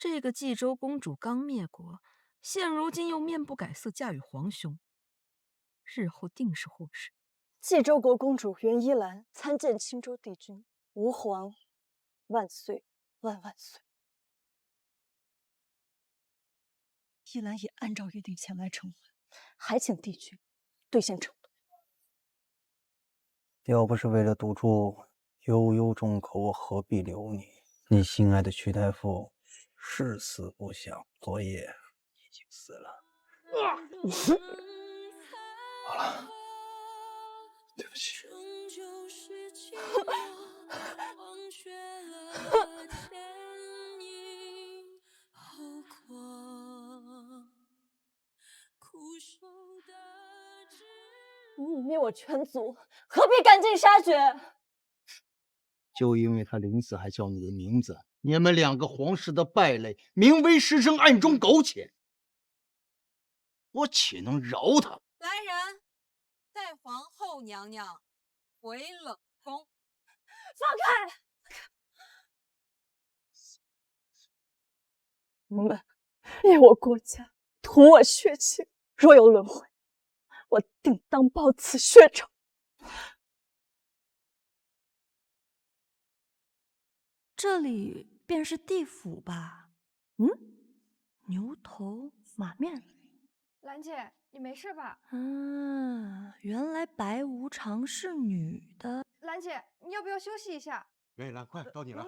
这个冀州公主刚灭国，现如今又面不改色嫁与皇兄，日后定是祸事。冀州国公主袁依兰参见青州帝君，吾皇万岁万万岁！依兰也按照约定前来承欢，还请帝君兑现承诺。要不是为了堵住悠悠众口，我何必留你？你心爱的屈大夫是死不降，昨夜已经死了。好了，对不起。你泯灭我全族，何必赶尽杀绝？就因为他临死还叫你的名字，你们两个皇室的败类，名为师生，暗中苟且，我岂能饶他？来人，带皇后娘娘回冷宫。放开！你们灭我国家，屠我血亲，若有轮回，我定当报此血仇。这里便是地府吧？牛头马面。兰姐，你没事吧？原来白无常是女的。兰姐，你要不要休息一下？袁以兰，快到你了。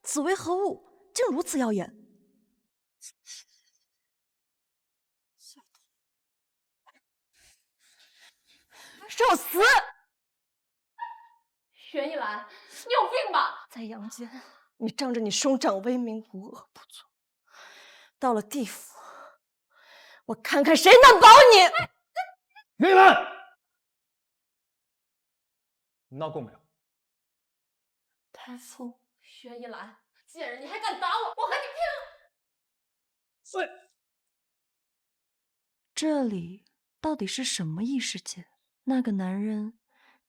此为何物？竟如此耀眼！受死！袁一兰，你有病吧？在阳间，你仗着你兄长威名无恶不作；到了地府，我看看谁能保你！袁一兰，你闹够没有？太傅，袁一兰，贱人，你还敢打我？我和你拼了！碎！这里到底是什么异世界？那个男人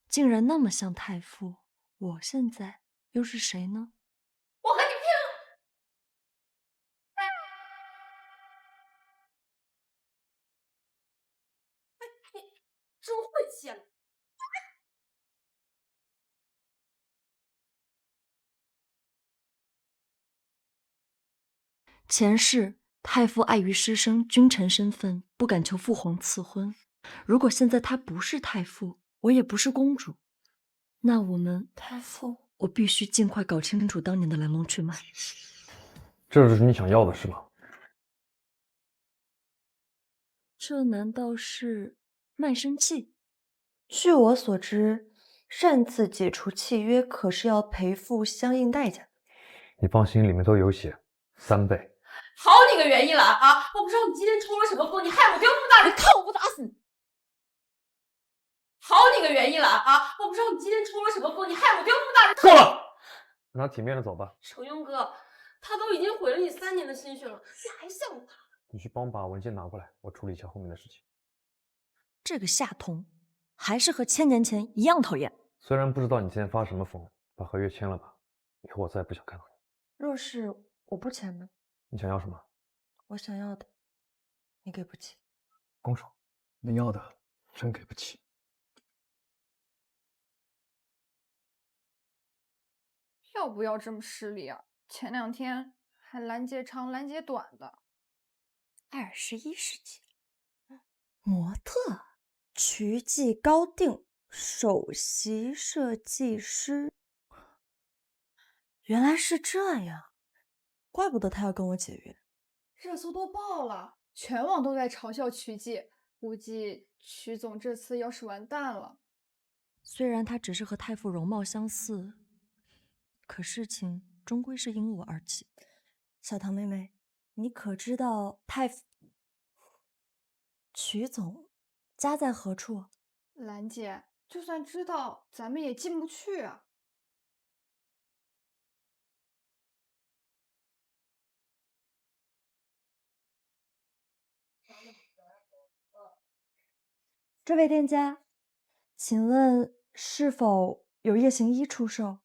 竟然那么像太傅，我现在又是谁呢？我和你拼了！你真会贱！前世太傅碍于师生君臣身份，不敢求父皇赐婚。如果现在他不是太傅，我也不是公主，那我们太傅，我必须尽快搞清楚当年的来龙去脉。这就是你想要的是吗？这难道是卖身契？据我所知，擅自解除契约可是要赔付相应代价。你放心，里面都有写，3倍。好你个袁一兰啊！我不知道你今天冲了什么风，你害我丢那么大人，看我不打死你！好你个袁一兰啊！我不知道你今天冲了什么风，你害我丢那么大人，够了，让他体面的走吧。程庸哥，他都已经毁了你3年的心血了，你还想他？你去帮我把文件拿过来，我处理一下后面的事情。这个夏桐还是和1000年前一样讨厌。虽然不知道你今天发什么疯，把合约签了吧，以后我再也不想看到你。若是我不签呢？你想要什么？我想要的，你给不起。公主，你要的真给不起。要不要这么失礼啊？前2天还拦截长拦截短的。21世纪，模特，曲技高定，首席设计师。原来是这样，怪不得他要跟我解约。热搜都爆了，全网都在嘲笑曲技，估计曲总这次要是完蛋了。虽然他只是和太傅容貌相似，可事情终归是因我而起。小唐妹妹，你可知道太傅曲总家在何处？兰姐，就算知道，咱们也进不去啊。这位店家，请问是否有夜行衣出售。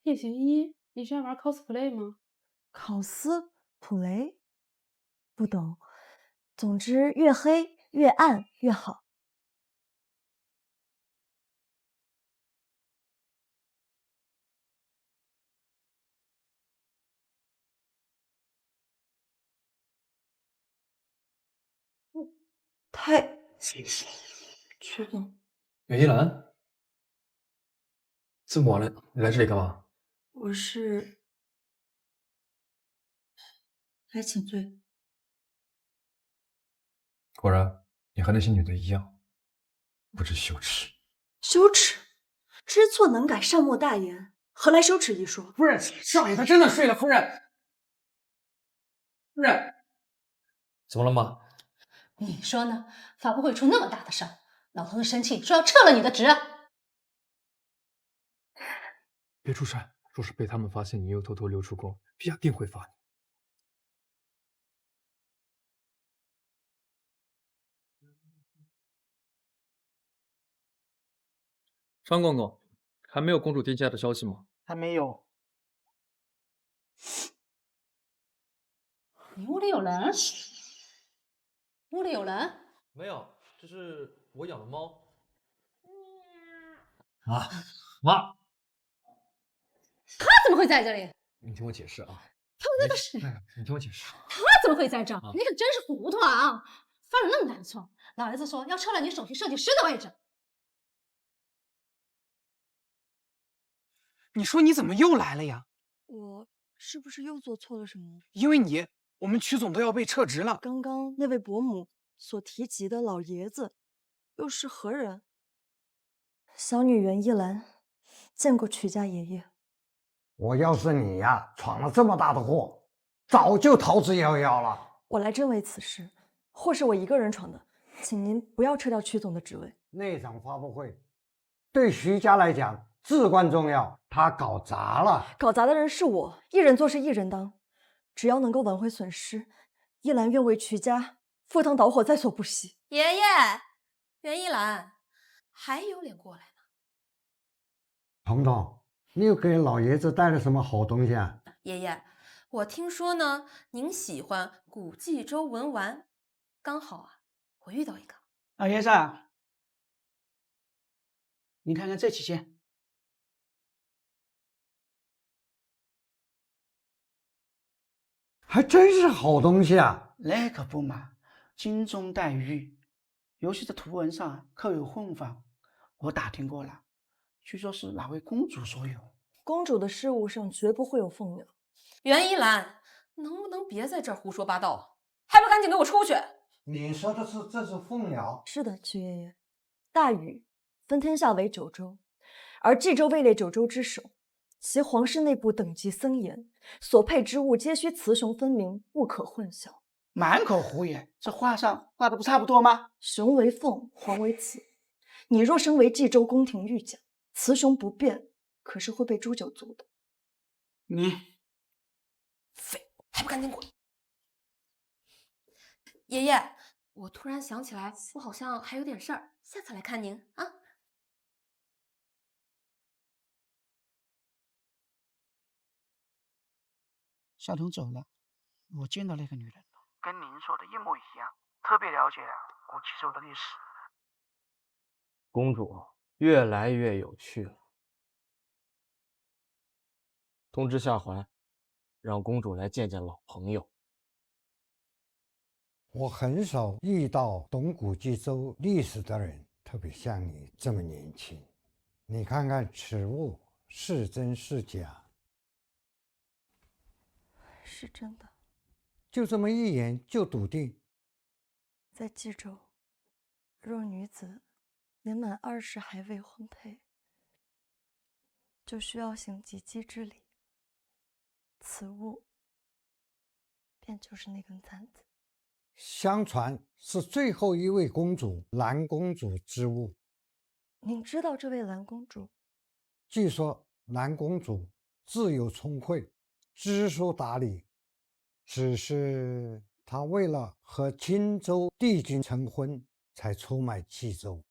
夜行衣？你是爱玩 cosplay 吗？考斯普雷？不懂。总之，越黑越暗越好。曲总，袁一兰，这么晚了，你来这里干嘛？我是来请罪。果然，你和那些女的一样，不知羞耻。羞耻，知错能改，善莫大焉，何来羞耻一说？夫人，少爷他真的睡了。夫人，夫人，怎么了妈？你说呢？发布会出那么大的事儿，老头子生气说要撤了你的职。别出声，若是被他们发现你又偷偷溜出宫，陛下定会罚你。张公公，还没有公主殿下的消息吗？还没有。你屋里有人？屋里有人？没有，这是我养的猫。啊，妈，他怎么会在这里？你听我解释啊。他们那个是……你听我解释。他怎么会在这儿？你可真是糊涂啊！犯了那么大的错，老爷子说要撤了你首席设计师的位置。你说你怎么又来了呀？我是不是又做错了什么？因为你，我们曲总都要被撤职了。刚刚那位伯母所提及的老爷子，又是何人？小女袁一兰，见过曲家爷爷。我要是你呀，闯了这么大的祸，早就逃之夭夭了。我来真为此事，或是我一个人闯的，请您不要撤掉曲总的职位。那场发布会对徐家来讲至关重要，他搞砸了。搞砸的人是我，一人做事一人当，只要能够挽回损失，一兰愿为曲家赴汤蹈火，在所不惜。爷爷，袁一兰还有脸过来呢？彤彤，你又给老爷子带了什么好东西啊？爷爷，我听说呢，您喜欢古冀州文玩，刚好啊，我遇到一个。老爷子，你看看这几件。还真是好东西啊！那可不嘛，金钟带玉，尤其在图文上刻有混仿，我打听过了，据说是哪位公主所有。公主的事务上绝不会有凤鸟。袁一兰，能不能别在这儿胡说八道啊？还不赶紧给我出去！你说的是这是凤鸟？是的，曲爷爷。大禹分天下为九州，而冀州位列九州之首，其皇室内部等级森严，所配之物皆需雌雄分明，不可混淆。满口胡言，这画上画的不差不多吗？雄为凤，凰为雌。你若身为冀州宫廷御驾，雌雄不变，可是会被诛九族的。你废，还不赶紧滚！爷爷，我突然想起来，我好像还有点事儿，下次来看您啊。小童走了，我见到那个女人了，跟您说的一模一样，特别了解古冀州的历史。公主越来越有趣了。通知夏怀，让公主来见见老朋友。我很少遇到懂古冀州历史的人，特别像你这么年轻。你看看此物是真是假？是真的。就这么一眼就笃定？在冀州，若女子年满20还未婚配，就需要行及笄之礼。此物便就是那根簪子。相传是最后一位公主兰公主之物。您知道这位兰公主？据说兰公主自幼聪慧，知书达理，只是她为了和青州帝君成婚，才出卖冀州，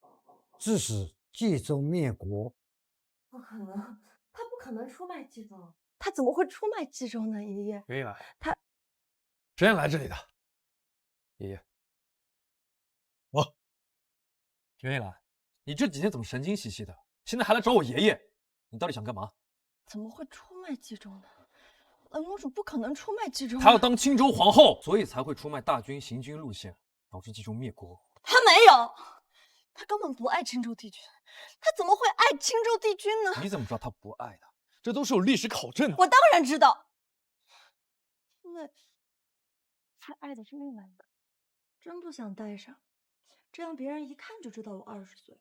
致使冀州灭国。不可能，他不可能出卖冀州，他怎么会出卖冀州呢？爷爷，袁一来，他谁让来这里的？爷爷，我。袁一来，你这几天怎么神经兮兮的？现在还来找我爷爷，你到底想干嘛？怎么会出卖冀州呢？蓝公主不可能出卖冀州，她要当青州皇后，所以才会出卖大军行军路线，导致冀州灭国。他没有，他根本不爱青州帝君，他怎么会爱青州帝君呢？你怎么知道他不爱他？这都是有历史考证的。我当然知道，那他爱的是另外一个，真不想戴上，这样别人一看就知道我20岁。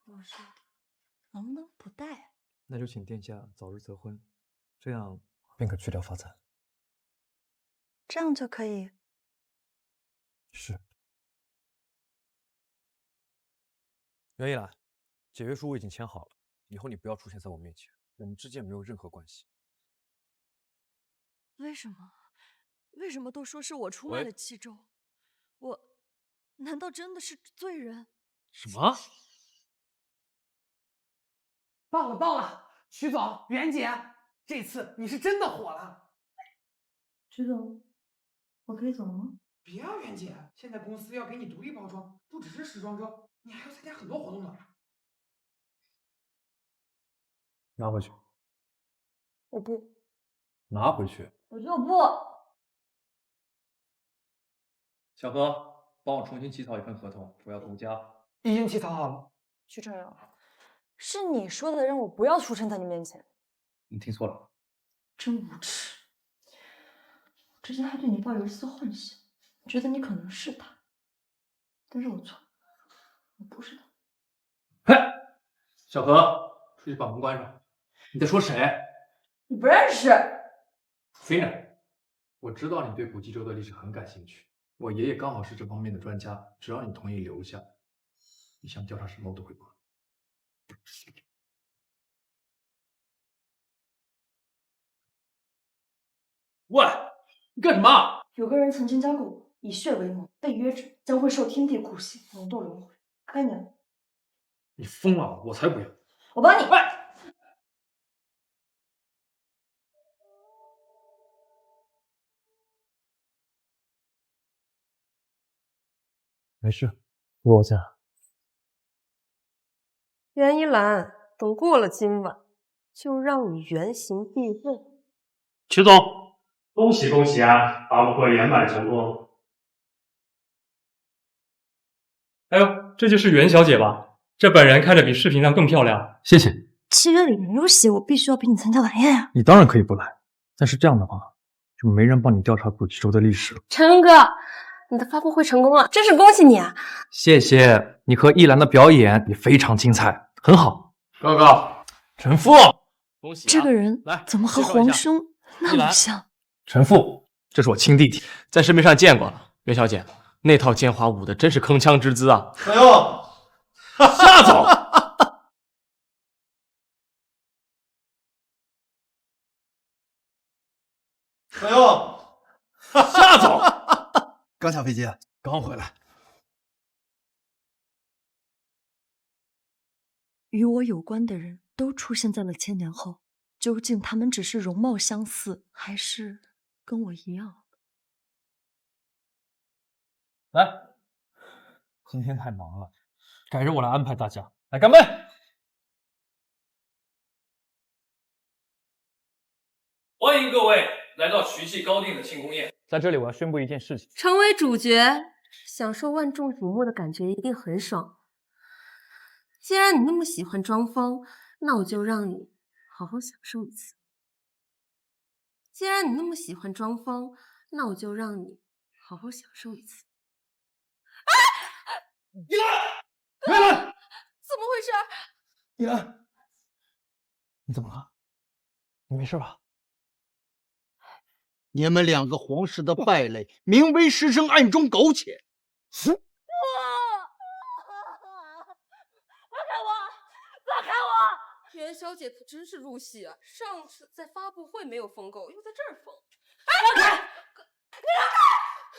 老师，能不能不戴？那就请殿下早日择婚，这样便可去掉发簪。这样就可以。是。袁一兰，解约书我已经签好了，以后你不要出现在我面前，我们之间没有任何关系。为什么？为什么都说是我出卖了冀州？我难道真的是罪人？什么？爆了爆了！徐总、袁姐，这次你是真的火了。徐总，我可以走了吗？别啊，袁姐，现在公司要给你独立包装，不只是时装周，你还要参加很多活动呢。拿回去。我不。拿回去。我就不。小何，帮我重新起草一份合同，我要独家。已经起草好了。徐成友，是你说的让我不要出现在你面前。你听错了。真无耻！我之前还对你抱有一丝幻想，觉得你可能是他，但是我错了，我不是他。嘿，小何，出去把门关上。你在说谁？你不认识。飞呢？我知道你对古冀州的历史很感兴趣，我爷爷刚好是这方面的专家，只要你同意留下，你想调查什么我都会帮。喂，你干什么？有个人曾经教过我，以血为盟，被约者将会受天地酷刑，永堕轮回。该你了。你疯了，我才不要！我帮你。喂，没事，有我在。袁一兰，等过了今晚，就让你原形毕露。曲总，恭喜恭喜啊！发布会圆满成功。哎呦，这就是袁小姐吧？这本人看着比视频上更漂亮。谢谢。契约里没有写我必须要陪你参加晚宴呀。你当然可以不来，但是这样的话，就没人帮你调查古冀州的历史了。陈哥，你的发布会成功了，真是恭喜你啊！谢谢，你和一兰的表演也非常精彩，很好。哥哥，陈父，恭喜、啊！这个人来怎么和皇兄那么像？陈父，这是我亲弟弟，在市面上见过。袁小姐，那套剑华舞的真是铿锵之姿啊！哎呦，夏总，哎呦，夏总，刚下飞机，刚回来。与我有关的人都出现在了千年后，究竟他们只是容貌相似，还是跟我一样？来，今天太忙了，改日我来安排大家。来，干杯！欢迎各位来到徐记高定的庆功宴。在这里，我要宣布一件事情：成为主角，享受万众瞩目的感觉一定很爽。既然你那么喜欢装疯，那我就让你好好享受一次。既然你那么喜欢装疯，那我就让你好好享受一次。依兰，依兰，怎么回事？依兰，你怎么了？你没事吧？你们两个皇室的败类，名为师生，暗中苟且。放开我！放开我！袁小姐可真是入戏啊！上次在发布会没有疯够，又在这儿疯。让开！你让开！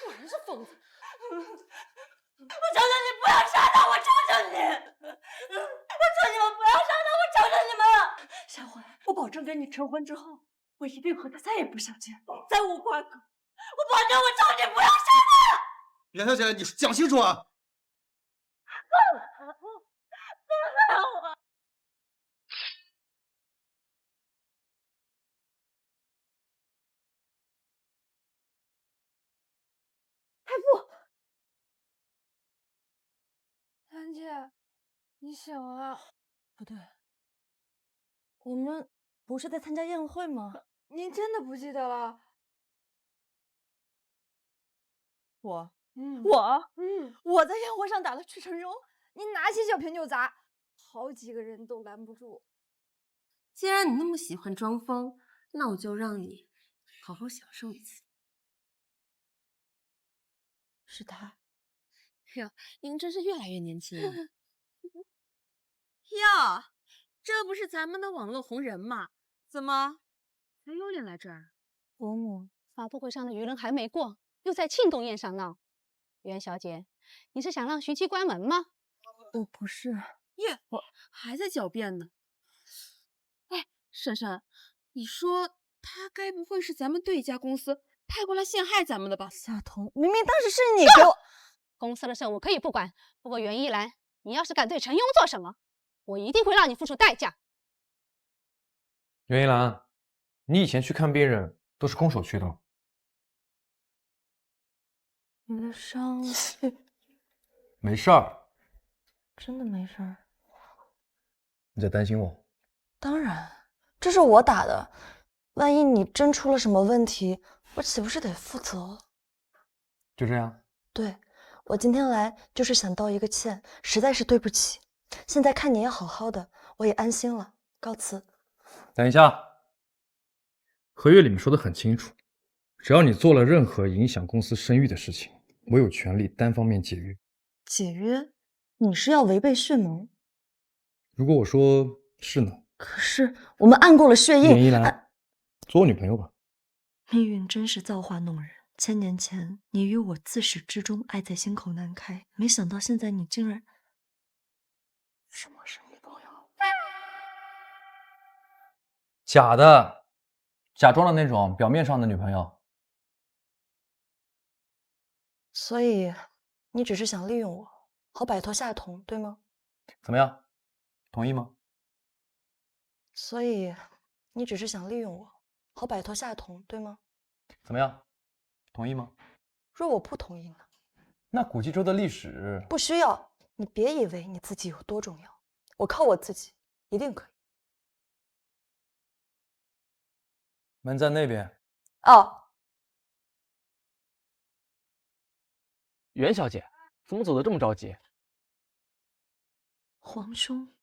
果然是疯子！我求求你不要杀他！我求求你！我求你们不要杀他！我求求你们了！跟你成婚之后，我一定和他再也不相见，再无瓜葛。我保证，我求你不要杀他！袁小姐，你讲清楚啊！放开我！太傅，兰姐，你醒了？不对，我们不是在参加宴会吗？您真的不记得了？我在宴会上打了屈成荣，您拿起酒瓶就砸，好几个人都拦不住。既然你那么喜欢装疯，那我就让你好好享受一次。是他。哟，您真是越来越年轻了。哟，这不是咱们的网络红人吗？怎么还有脸来这儿？伯母，发布会上的舆论还没过，又在庆功宴上闹。袁小姐，你是想让徐七关门吗？我不是。耶，我还在狡辩呢。哎，珊珊，你说他该不会是咱们对家公司派过来陷害咱们的吧？夏彤，明明当时是你给我……公司的事我可以不管，不过袁一兰，你要是敢对陈庸做什么，我一定会让你付出代价。袁一兰，你以前去看病人都是空手去的。你的伤没事儿，真的没事儿。你在担心我？当然，这是我打的，万一你真出了什么问题，我岂不是得负责？就这样？对，我今天来就是想道一个歉，实在是对不起。现在看你也好好的，我也安心了，告辞。等一下，合约里面说的很清楚，只要你做了任何影响公司声誉的事情，我有权利单方面解约。解约？你是要违背血盟？如果我说是呢？可是我们按过了血印。袁一兰，做我女朋友吧。命运真是造化弄人。千年前，你与我自始至终爱在心口难开，没想到现在你竟然……什么是女朋友？假的，假装的那种，表面上的女朋友。所以，你只是想利用我，好摆脱夏彤，对吗？怎么样？同意吗？所以，你只是想利用我，好摆脱夏彤，对吗？怎么样？同意吗？若我不同意呢？那古冀州的历史……不需要，你别以为你自己有多重要，我靠我自己一定可以。门在那边。哦，袁小姐，怎么走得这么着急？皇兄，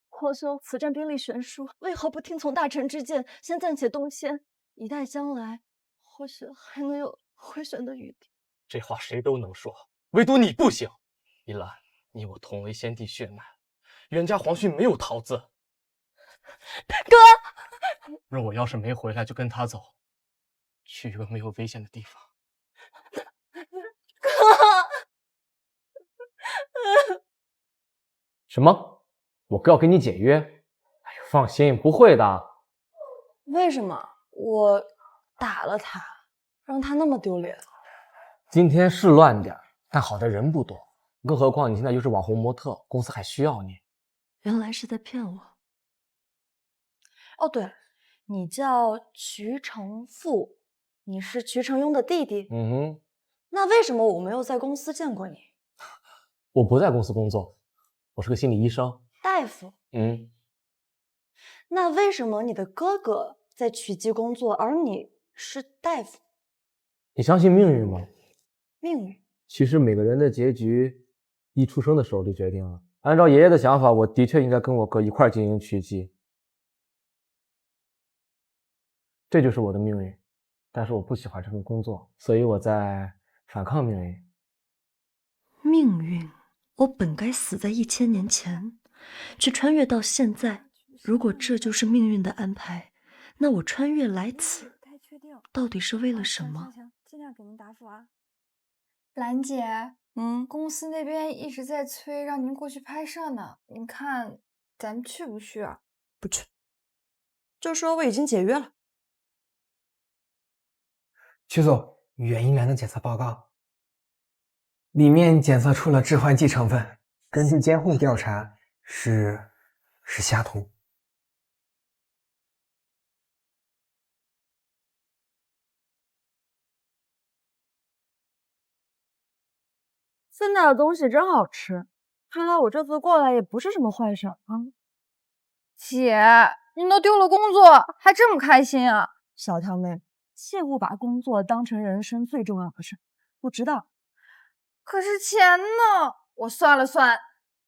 皇兄，此战兵力悬殊，为何不听从大臣之见，先暂且东迁，以待将来，或许还能有回旋的余地。这话谁都能说，唯独你不行。一兰，你我同为先帝血脉，袁家皇训没有逃字。哥，若我要是没回来，就跟他走，去一个没有危险的地方。哥，什么？我哥要跟你解约？哎呦，放心，不会的。为什么我打了他，让他那么丢脸？今天是乱点，但好的人不多，更何况你现在又是网红模特，公司还需要你。原来是在骗我。哦，对了，你叫瞿成富，你是瞿成庸的弟弟。嗯哼。那为什么我没有在公司见过你？我不在公司工作，我是个心理医生。大夫。嗯。那为什么你的哥哥在曲记工作，而你是大夫？你相信命运吗？命运。其实每个人的结局，一出生的时候就决定了。按照爷爷的想法，我的确应该跟我哥一块经营曲记，这就是我的命运。但是我不喜欢这份工作，所以我在反抗命运。命运，我本该死在1000年前，却穿越到现在。如果这就是命运的安排，那我穿越来此，到底是为了什么？尽量给您答复啊。兰姐，公司那边一直在催让您过去拍摄呢，您看咱们去不去啊？不去。就说我已经解约了。曲总，袁一兰的检测报告里面检测出了致幻剂成分，根据监控调查是虾酮。现在的东西真好吃，看来我这次过来也不是什么坏事啊。姐，您都丢了工作，还这么开心啊？小条妹，切勿把工作当成人生最重要的事，不知道。可是钱呢？我算了算，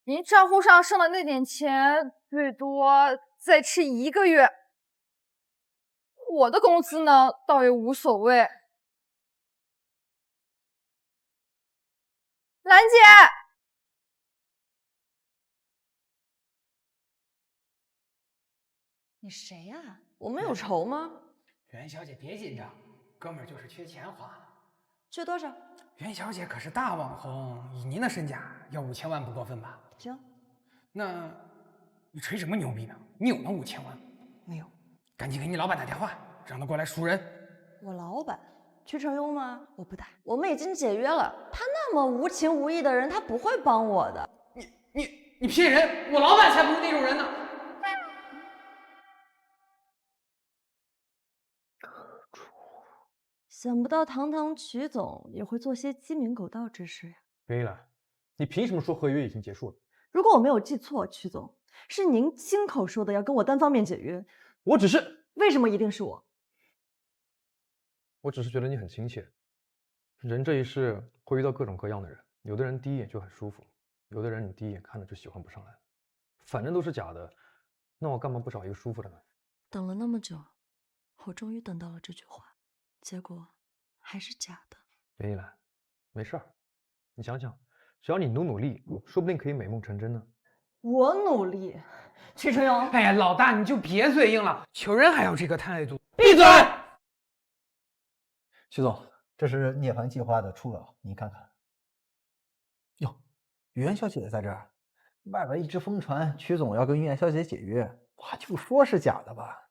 您账户上剩的那点钱，最多再吃1个月。我的工资呢，倒也无所谓。兰姐，你谁呀？我们有仇吗？袁小姐别紧张，哥们儿就是缺钱花。缺多少？袁小姐可是大网红，以您的身价，要5000万不过分吧？行。那你吹什么牛逼呢？你有那5000万？没有。赶紧给你老板打电话，让他过来赎人。我老板？屈成庸吗？我不打，我们已经解约了。他那么无情无义的人，他不会帮我的。你骗人！我老板才不是那种人呢。想不到堂堂曲总也会做些鸡鸣狗盗之事呀。袁一兰，你凭什么说合约已经结束了？如果我没有记错，曲总是您亲口说的要跟我单方面解约。我只是……为什么一定是我？我只是觉得你很亲切。人这一世会遇到各种各样的人，有的人第一眼就很舒服，有的人你第一眼看了就喜欢不上来。反正都是假的，那我干嘛不找一个舒服的呢？等了那么久，我终于等到了这句话，结果还是假的。袁一兰，没事儿，你想想，只要你努力，说不定可以美梦成真呢。我努力，曲成庸。哎呀，老大你就别嘴硬了，求人还要这个态度。闭嘴！徐总，这是涅槃计划的初稿，你看看。哟，袁小姐在这儿，外边一直疯传曲总要跟袁小姐解约，我就说是假的吧。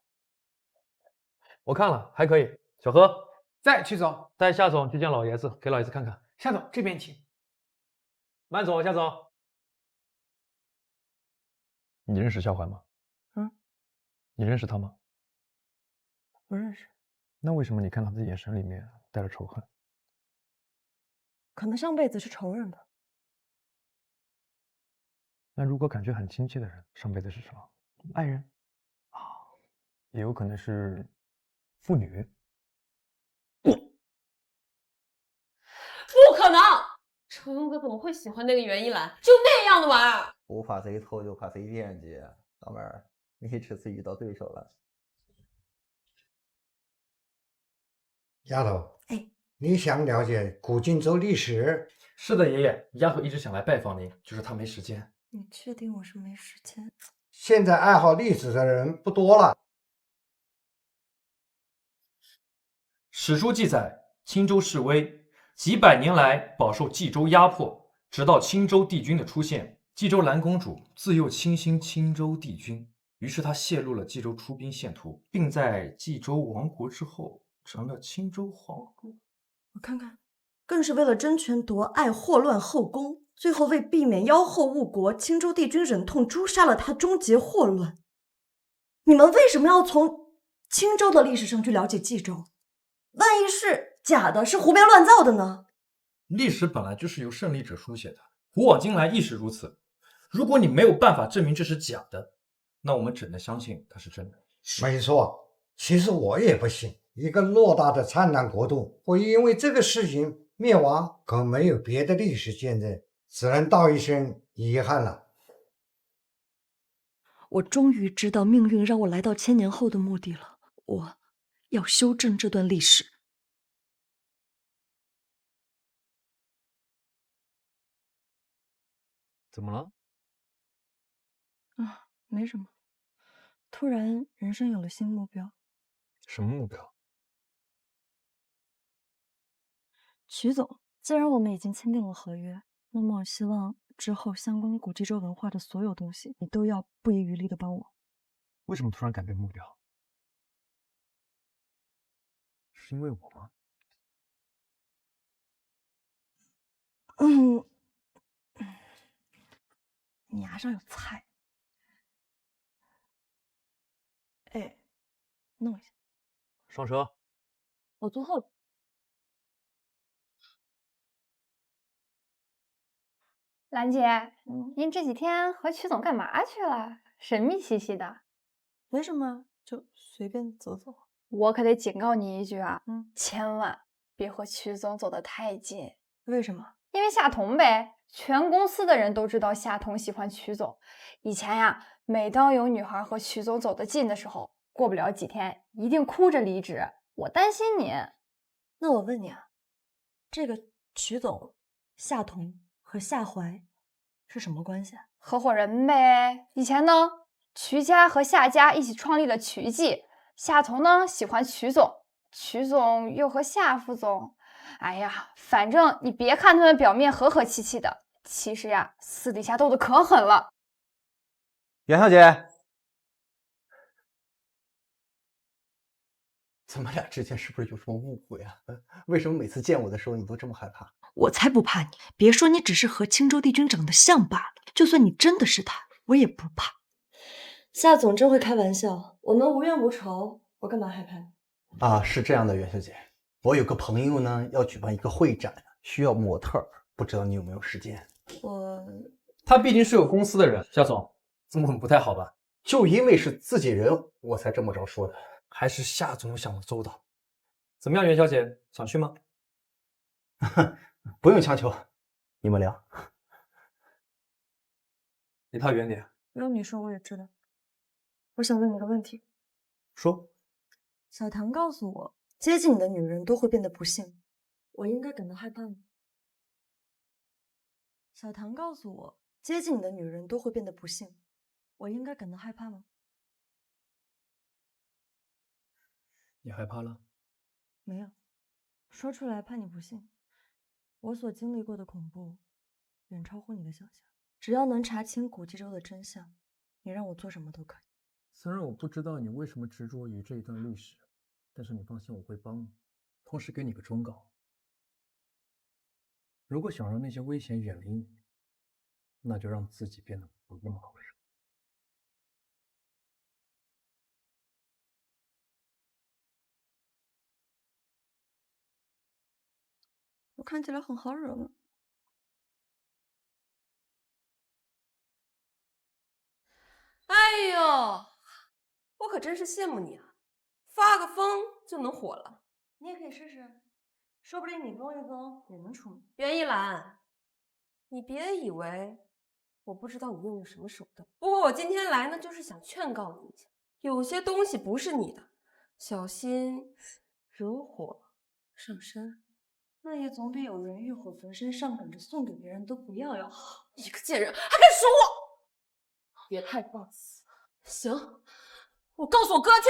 我看了，还可以。小何，在，曲总，带夏总去见老爷子，给老爷子看看。夏总这边请。慢走，夏总。你认识夏怀吗？你认识他吗？不认识。那为什么你看他的眼神里面带着仇恨？可能上辈子是仇人吧。那如果感觉很亲切的人，上辈子是什么？爱人啊，也有可能是父女。不可能！成庸哥怎么会喜欢那个袁一兰？就那样的玩意儿！不怕谁偷，就怕谁惦记。老妹儿，你这次遇到对手了。丫头，你想了解古今州历史？是的，爷爷，丫头一直想来拜访您，就是她没时间。你确定我是没时间？现在爱好历史的人不多了。史书记载，青州示威，几百年来饱受冀州压迫，直到青州帝君的出现，冀州蓝公主自幼倾心青州帝君，于是她泄露了冀州出兵线图，并在冀州亡国之后成了青州皇后。我看看，更是为了争权夺爱，祸乱后宫，最后为避免妖后误国，青州帝君忍痛诛杀了她，终结祸乱。你们为什么要从青州的历史上去了解冀州？万一是假的，是胡编乱造的呢？历史本来就是由胜利者书写的，古往今来亦是如此。如果你没有办法证明这是假的，那我们只能相信它是真的。没错，其实我也不信，一个偌大的灿烂国度会因为这个事情灭亡，可没有别的历史见证，只能道一声遗憾了。我终于知道命运让我来到1000年后的目的了，我要修正这段历史。怎么了？啊，没什么。突然，人生有了新目标。什么目标？曲总，既然我们已经签订了合约，那么我希望之后相关古冀州文化的所有东西，你都要不遗余力的帮我。为什么突然改变目标？是因为我吗？你牙上有菜。哎，弄一下。上车。我坐后边。兰姐，您这几天和曲总干嘛去了？神秘兮兮的。没什么，就随便走走。我可得警告你一句啊，千万别和曲总走得太近。为什么？因为夏彤呗，全公司的人都知道夏彤喜欢曲总。以前呀，每当有女孩和曲总走得近的时候，过不了几天，一定哭着离职。我担心你。那我问你啊，这个曲总、夏彤和夏怀是什么关系啊？合伙人呗。以前呢，曲家和夏家一起创立了曲记。夏彤呢喜欢曲总，曲总又和夏副总。哎呀，反正你别看他们表面和和气气的，其实呀，私底下斗得可狠了。袁小姐，咱们俩之间是不是有什么误会啊？为什么每次见我的时候你都这么害怕？我才不怕你！别说你只是和青州帝君长得像罢了，就算你真的是他，我也不怕。夏总真会开玩笑，我们无冤无仇，我干嘛害怕？啊，是这样的，袁小姐，我有个朋友呢要举办一个会展，需要模特，不知道你有没有时间？他毕竟是有公司的人，夏总这么不太好吧？就因为是自己人，我才这么着说的。还是夏总想的周到。怎么样，袁小姐，想去吗？不用强求，你们聊。离他远点。不用你说，我也知道。我想问你个问题。说。小唐告诉我，接近你的女人都会变得不幸，我应该感到害怕吗？小唐告诉我，接近你的女人都会变得不幸，我应该感到害怕吗？你害怕了？没有，说出来怕你不信。我所经历过的恐怖，远超乎你的想象。只要能查清古济州的真相，你让我做什么都可以。虽然我不知道你为什么执着于这一段历史，但是你放心，我会帮你，同时给你个忠告：如果想让那些危险远离你，那就让自己变得不那么好受。我看起来很好惹吗？哎呦，我可真是羡慕你啊，发个疯就能火了。你也可以试试，说不定你疯一疯也能出名。袁一兰，你别以为我不知道你用了什么手段。不过我今天来呢，就是想劝告你一下，有些东西不是你的，小心惹火上身。那也总比有人欲火焚身上赶着送给别人都不要好。你个贱人，还敢数我！别太放肆。行，我告诉我哥去。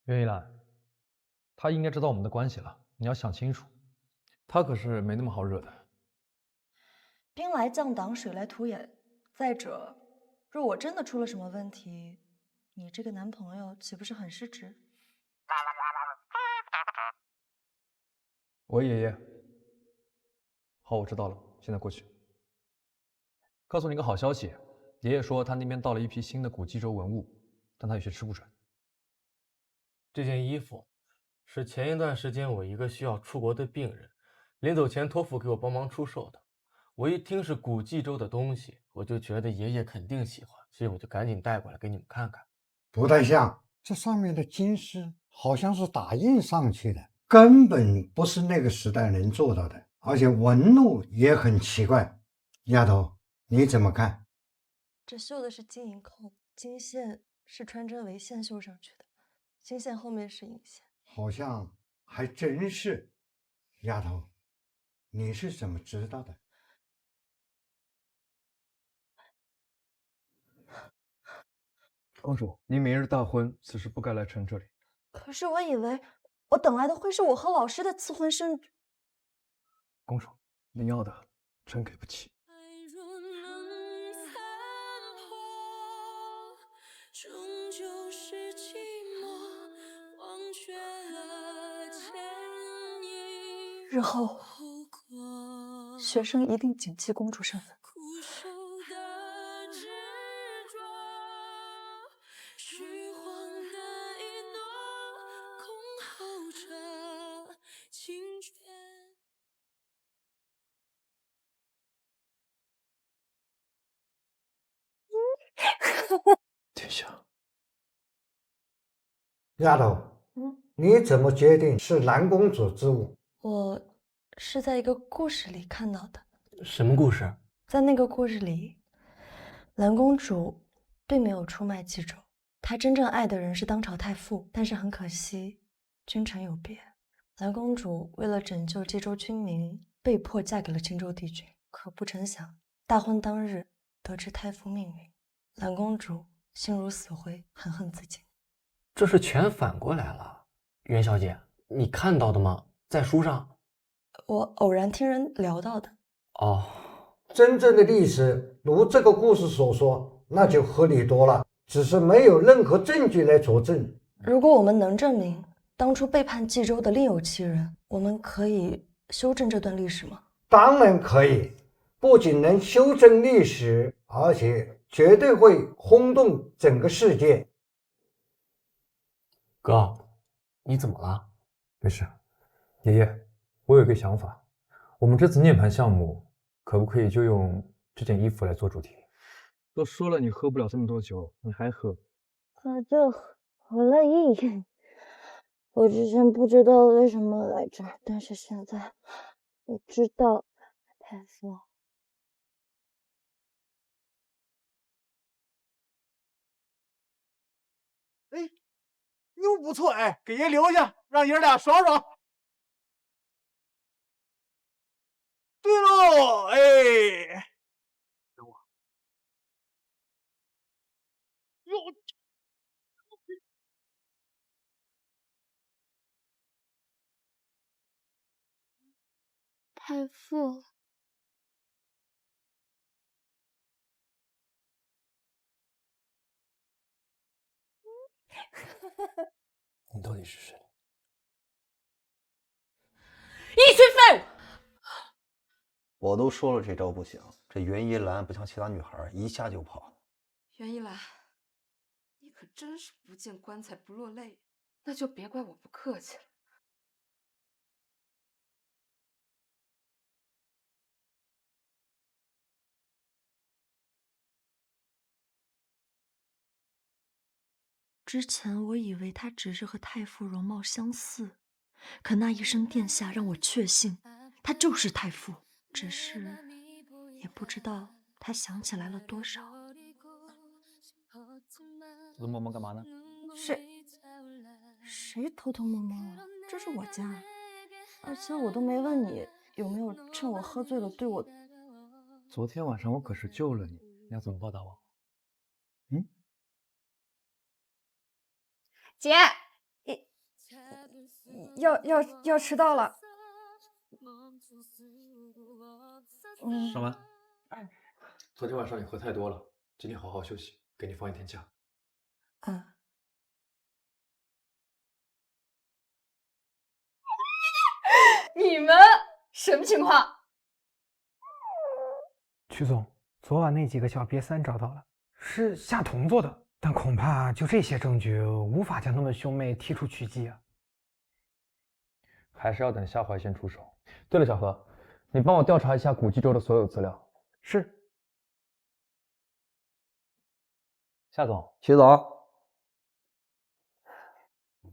袁一兰，他应该知道我们的关系了，你要想清楚，他可是没那么好惹的。兵来将挡，水来土掩。再者，若我真的出了什么问题，你这个男朋友岂不是很失职？我爷爷。好，我知道了，现在过去。告诉你个好消息，爷爷说他那边到了一批新的古济州文物，但他有些吃不准。这件衣服是前一段时间我一个需要出国的病人临走前托付给我帮忙出售的。我一听是古济州的东西，我就觉得爷爷肯定喜欢，所以我就赶紧带过来给你们看看。不太像，这上面的金饰好像是打印上去的，根本不是那个时代能做到的，而且纹路也很奇怪。丫头，你怎么看？这绣的是金银扣，金线是穿针围线绣上去的，金线后面是银线。好像还真是。丫头，你是怎么知道的？公主，您明日大婚，此时不该来城这里。可是我以为我等来的会是我和老师的赐婚圣旨。公主，您要的，臣给不起。日后学生一定谨记公主身份。殿下，丫头，你怎么决定是蓝公主之物？我是在一个故事里看到的。什么故事？在那个故事里，蓝公主并没有出卖冀州，她真正爱的人是当朝太傅，但是很可惜，君臣有别。蓝公主为了拯救冀州军民，被迫嫁给了青州帝君。可不成想，大婚当日得知太傅命运，蓝公主心如死灰，恨恨自尽。这是全反过来了。袁小姐，你看到的吗？在书上？我偶然听人聊到的。哦，真正的历史如这个故事所说，那就合理多了，只是没有任何证据来佐证。如果我们能证明当初背叛冀州的另有其人，我们可以修正这段历史吗？当然可以，不仅能修正历史，而且绝对会轰动整个世界。哥，你怎么了？没事，爷爷，我有一个想法，我们这次涅槃项目可不可以就用这件衣服来做主题？都说了你喝不了这么多酒，你还喝？我就喝了一点。我之前不知道为什么来这儿，但是现在我知道。太傅，哎，又不错哎，给爷留下，让爷俩爽爽。对喽，哎，等我。哟，太傅。你到底是谁？一群废物！我都说了这招不行，这袁一兰不像其他女孩一下就跑。袁一兰，你可真是不见棺材不落泪，那就别怪我不客气了。之前我以为他只是和太傅容貌相似，可那一声殿下让我确信他就是太傅，只是也不知道他想起来了多少。偷偷摸摸干嘛呢？谁偷偷摸摸啊？这是我家，而且我都没问你有没有趁我喝醉了对我。昨天晚上我可是救了你，你要怎么报答我？姐，要迟到了。上班。昨天晚上你喝太多了，今天好好休息，给你放一天假。你们什么情况？曲总，昨晚那几个小瘪三找到了，是夏桐做的，但恐怕就这些证据无法将他们兄妹踢出曲迹啊。还是要等夏淮先出手。对了，小何，你帮我调查一下古冀州的所有资料。是。夏总，徐总，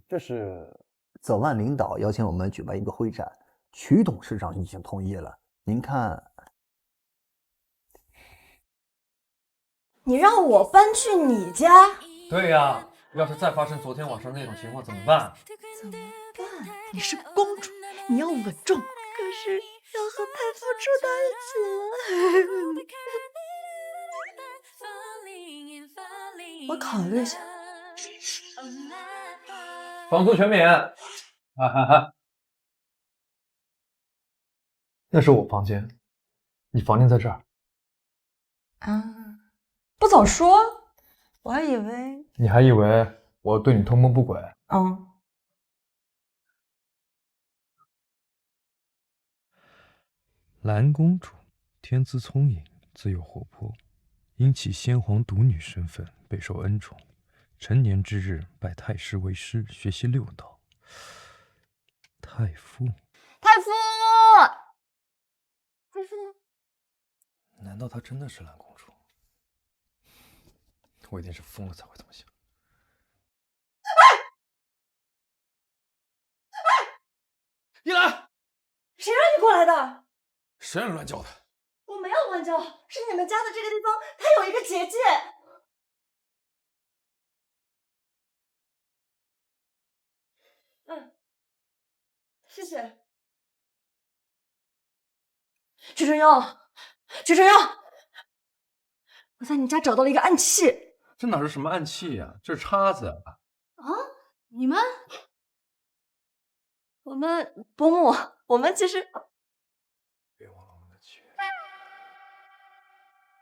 这是泽万领导邀请我们举办一个会展，曲董事长已经同意了。您看，你让我搬去你家？对呀，要是再发生昨天晚上那种情况怎么办？怎么办？你是公主，你要稳重。可是要和太傅住在一起了。我考虑一下。房租全免。哈哈哈。那是我房间，你房间在这儿。啊，不早说，我还以为……你还以为我对你通谋不轨？蓝公主天资聪颖，自幼活泼，因其先皇独女身份备受恩宠。成年之日，拜太师为师，学习六道。太傅，太傅，太傅，难道她真的是蓝公主？我一定是疯了才会这么想。一兰，谁让你过来的？谁让你乱叫的？我没有乱叫，是你们家的这个地方，它有一个结界。谢谢。曲春瑶，曲春瑶，我在你家找到了一个暗器。这哪是什么暗器呀？这是叉子啊！啊，你们？我们伯母，我们其实，别忘了我们的契约。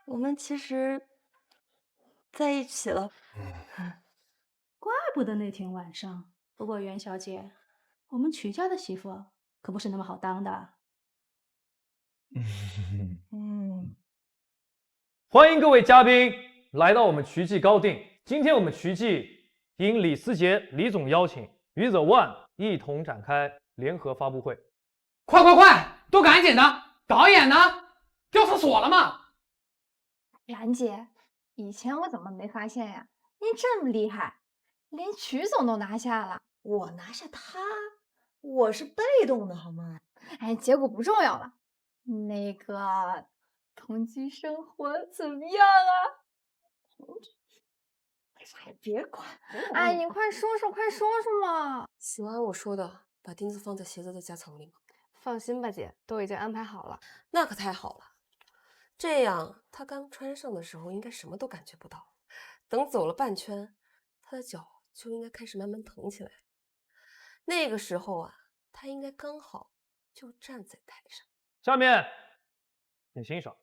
我们其实在一起了。怪不得那天晚上。不过袁小姐，我们曲家的媳妇可不是那么好当的。欢迎各位嘉宾来到我们曲记高定。今天我们曲记应李思杰李总邀请，与 The One 一同展开联合发布会。快快快，都赶紧的！导演呢？掉厕所了吗？兰姐，以前我怎么没发现呀？您这么厉害，连曲总都拿下了。我拿下他，我是被动的好吗？哎，结果不重要了。那个同居生活怎么样啊？哎，别管。哎，你快说说，快说说嘛！喜欢我说的，把钉子放在鞋子的夹层里吗？放心吧，姐，都已经安排好了。那可太好了，这样他刚穿上的时候应该什么都感觉不到，等走了半圈，他的脚就应该开始慢慢疼起来。那个时候啊，他应该刚好就站在台上。下面，请欣赏。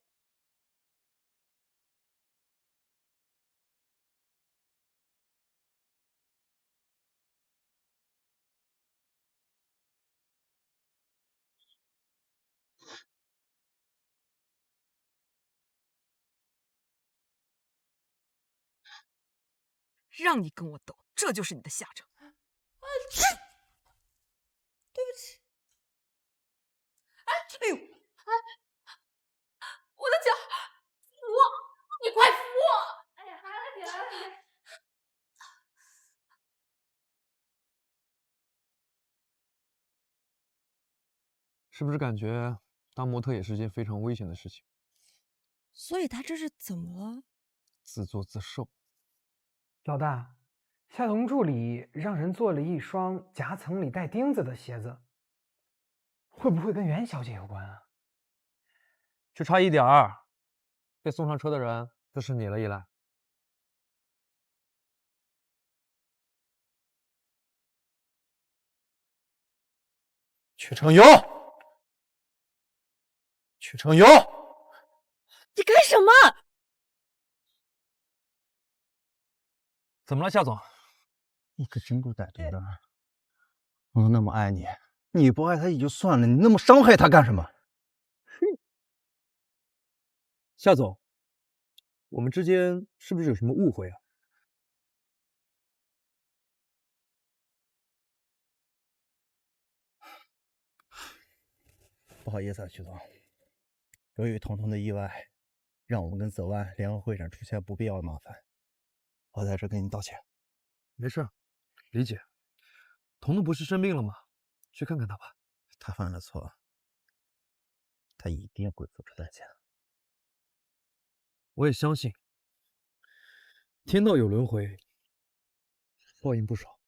让你跟我斗，这就是你的下场。对不起。哎呦！我的脚！扶我！你快扶我！哎呀，来了姐，来了姐！是不是感觉当模特也是件非常危险的事情？所以他这是怎么了？自作自受。老大，夏彤助理让人做了一双夹层里带钉子的鞋子，会不会跟袁小姐有关啊？就差一点儿，被送上车的人就是你了，依兰。曲成游，曲成游，你干什么？怎么了，夏总？你可真够歹毒的！我那么爱你，你不爱他也就算了，你那么伤害他干什么？夏总，我们之间是不是有什么误会啊？不好意思啊，徐总，由于彤彤的意外，让我们跟泽湾联合会展出现不必要的麻烦，我在这跟你道歉。没事，理解。彤彤不是生病了吗？去看看他吧。他犯了错，他一定会付出代价。我也相信，天道有轮回，报应不少。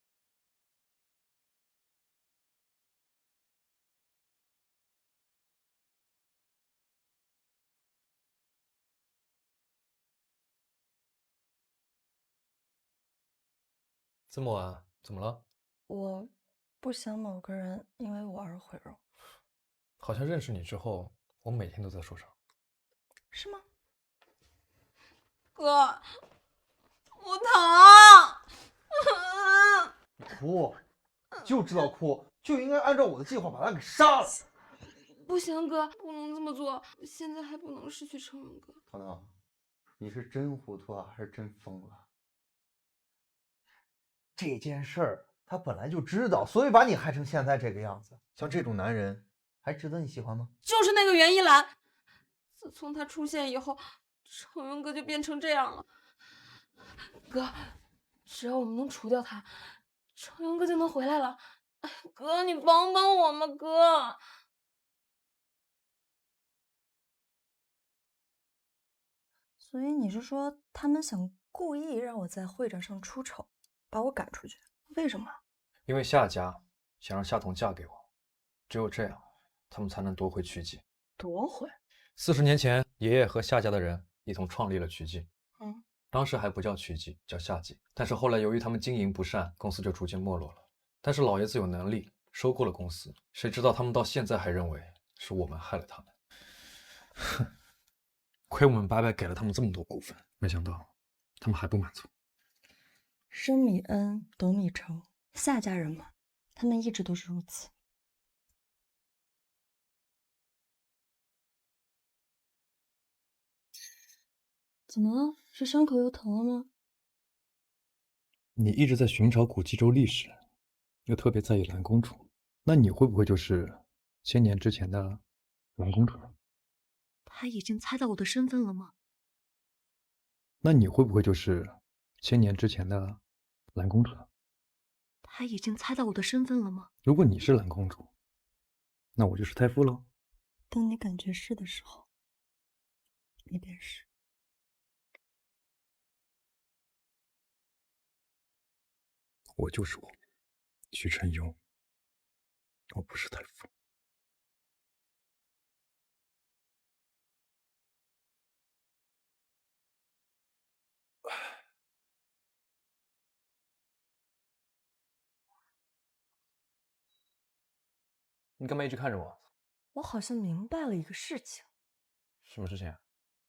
这么晚，怎么了？我不想某个人因为我而毁容。好像认识你之后，我每天都在受伤。是吗？哥，我疼。哭，就知道哭，就应该按照我的计划把他给杀了。不行，哥，不能这么做，现在还不能失去程勇哥。腾腾，你是真糊涂啊，还是真疯了？这件事儿他本来就知道，所以把你害成现在这个样子。像这种男人，还值得你喜欢吗？就是那个袁一兰，自从他出现以后，程勇哥就变成这样了。哥，只要我们能除掉他，程勇哥就能回来了。哎，哥，你帮帮我嘛，哥。所以你是说他们想故意让我在会展上出丑，把我赶出去？为什么？因为夏家想让夏彤嫁给我，只有这样，他们才能夺回曲记。夺回40年前，爷爷和夏家的人一同创立了曲记。当时还不叫曲记，叫夏记。但是后来由于他们经营不善，公司就逐渐没落了。但是老爷子有能力，收购了公司。谁知道他们到现在还认为是我们害了他们。哼，亏我们白白给了他们这么多股份，没想到他们还不满足。升米恩，斗米仇，夏家人嘛，他们一直都是如此。怎么了？是伤口又疼了吗？你一直在寻找古冀州历史，又特别在意蓝公主，那你会不会就是1000年之前的蓝公主？他已经猜到我的身份了吗？那你会不会就是1000年之前的蓝公主？他已经猜到我的身份了吗？如果你是蓝公主，那我就是太傅喽。当你感觉是的时候，你便是。我就是我，徐承庸，我不是太傅。你干嘛一直看着我？我好像明白了一个事情。什么事情啊？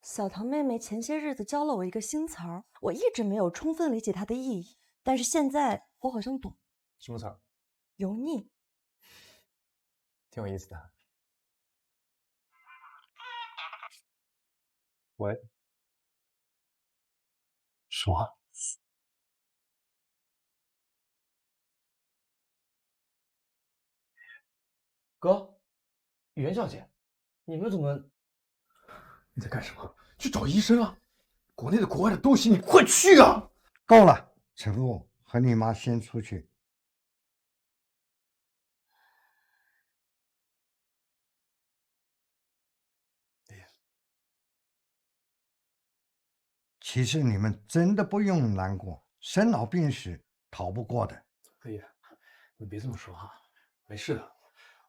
小唐妹妹前些日子教了我一个新词儿，我一直没有充分理解它的意义，但是现在我好像懂。什么词儿？油腻。挺有意思的。喂，说。哥，袁小姐，你们怎么？你在干什么？去找医生啊！国内的国外的都行，你快去啊！够了，陈父，和你妈先出去。其实你们真的不用难过，生老病死逃不过的。可以，你别这么说哈，没事的。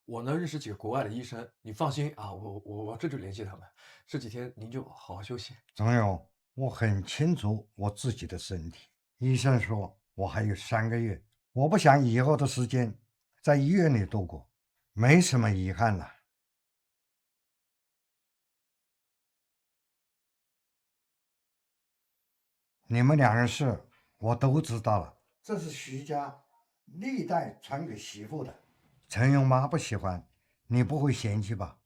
我呢认识几个国外的医生，你放心啊，我这就联系他们。这几天您就好好休息。总有，我很清楚我自己的身体。医生说我还有3个月，我不想以后的时间在医院里度过，没什么遗憾了。你们2人事我都知道了，这是徐家历代传给媳妇的。陈勇妈不喜欢，你不会嫌弃吧？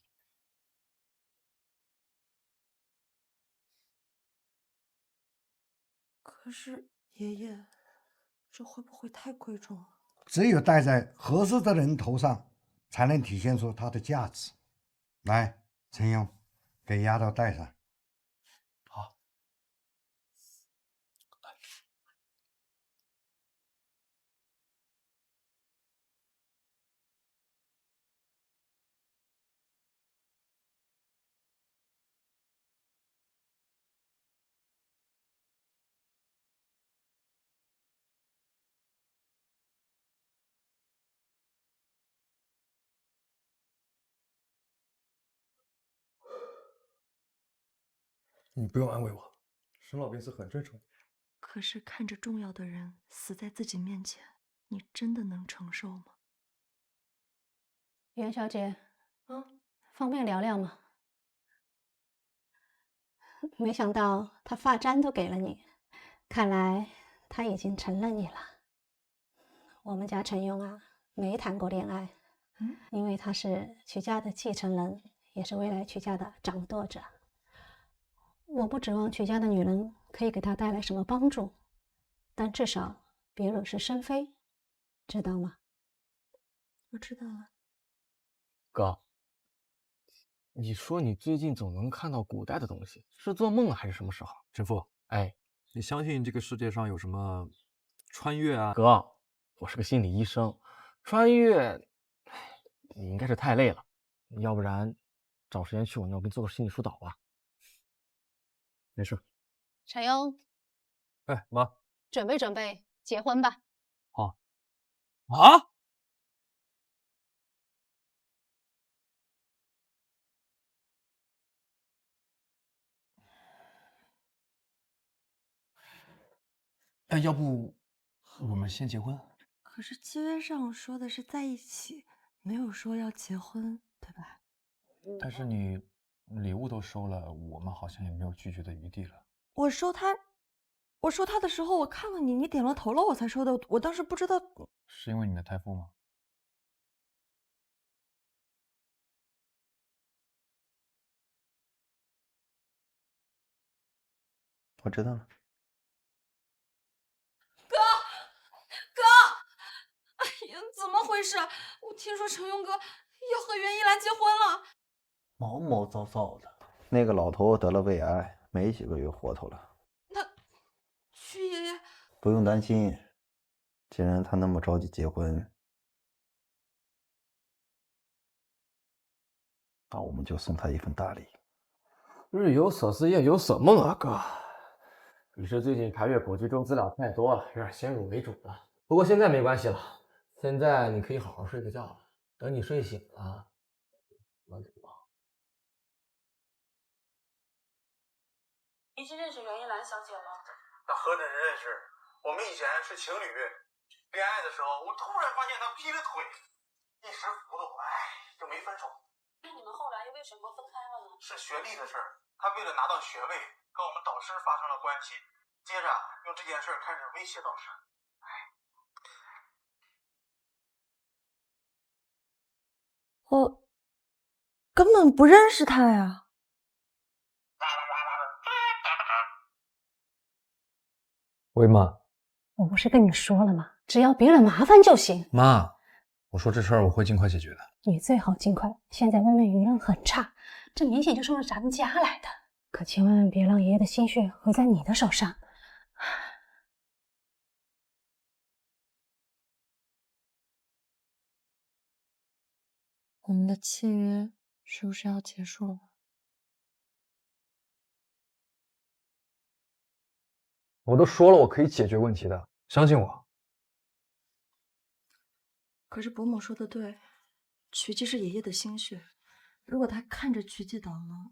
可是爷爷，这会不会太贵重了？只有戴在合适的人头上，才能体现出它的价值。来，陈勇，给丫头戴上。好。你不用安慰我，生老病死很正常。可是看着重要的人死在自己面前，你真的能承受吗？袁小姐，方便聊聊吗？没想到他发簪都给了你，看来他已经成了你了。我们家陈勇啊，没谈过恋爱，因为他是曲家的继承人，也是未来曲家的掌舵者。我不指望曲家的女人可以给他带来什么帮助，但至少别惹是生非，知道吗？我知道了。哥，你说你最近总能看到古代的东西，是做梦还是什么时候？陈父，哎，你相信这个世界上有什么穿越啊？哥，我是个心理医生，穿越，你应该是太累了，要不然找时间去我那儿给你做个心理疏导吧。没事。陈庸，哎，妈，准备结婚吧。好。啊？要不我们先结婚？可是契约上说的是在一起，没有说要结婚，对吧？但是你礼物都收了，我们好像也没有拒绝的余地了。我收他的时候，我看了你，你点了头了，我才收的。我当时不知道。是因为你的太傅吗？我知道了。哎呀，怎么回事？我听说程庸哥要和袁一兰结婚了。毛毛躁躁的，那个老头得了胃癌，没几个月活头了。那曲爷爷不用担心，既然他那么着急结婚，那我们就送他一份大礼。日有所思，夜有所梦啊，哥。只是最近查阅古籍中资料太多了，有点先入为主了。不过现在没关系了，现在你可以好好睡个觉了。等你睡醒了，我给忘。已经认识袁一兰小姐了？那何止认识，我们以前是情侣，恋爱的时候，我突然发现她劈了腿，一时糊涂，就没分手。那你们后来又为什么分开了呢？是学历的事儿，她为了拿到学位，跟我们导师发生了关系，接着用这件事开始威胁导师。我根本不认识他呀。喂，妈。我不是跟你说了吗？只要别惹麻烦就行。妈，我说这事儿我会尽快解决的。你最好尽快。现在外面舆论很差，这明显就冲着咱们家来的。可千万别让爷爷的心血毁在你的手上。我们的契约是不是要结束了？我都说了，我可以解决问题的，相信我。可是伯母说的对，曲记是爷爷的心血，如果他看着曲记倒了，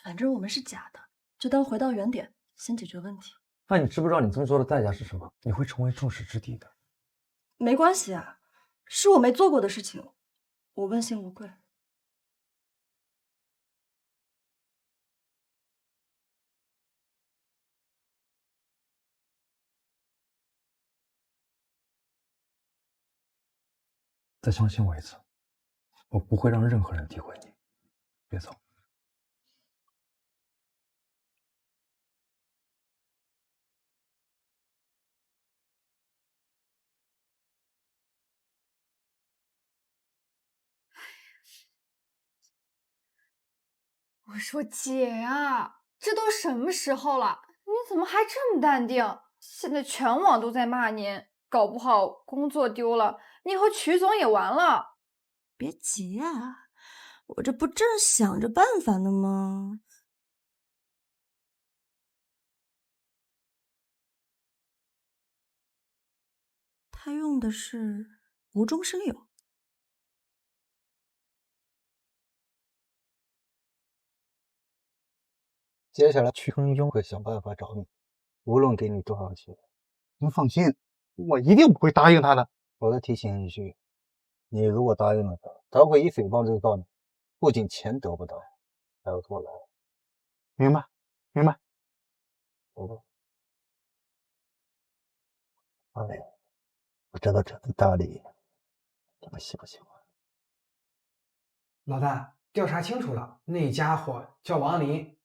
反正我们是假的，就当回到原点，先解决问题。那你知不知道你这么做的代价是什么？你会成为众矢之的的。没关系啊，是我没做过的事情，我问心无愧。再相信我一次，我不会让任何人诋毁你。别走。我说姐呀，这都什么时候了，你怎么还这么淡定？现在全网都在骂您，搞不好工作丢了，你和曲总也完了。别急啊，我这不正想着办法呢吗？他用的是无中生有。接下来曲恒庸会想办法找你，无论给你多少钱，您放心，我一定不会答应他的。我再提醒一句，你如果答应了他，他会以诽谤这个告你，不仅钱得不到，还要坐牢。明白，明白。哎，不知道这份大礼你们喜不喜欢？老大，调查清楚了，那家伙叫王林，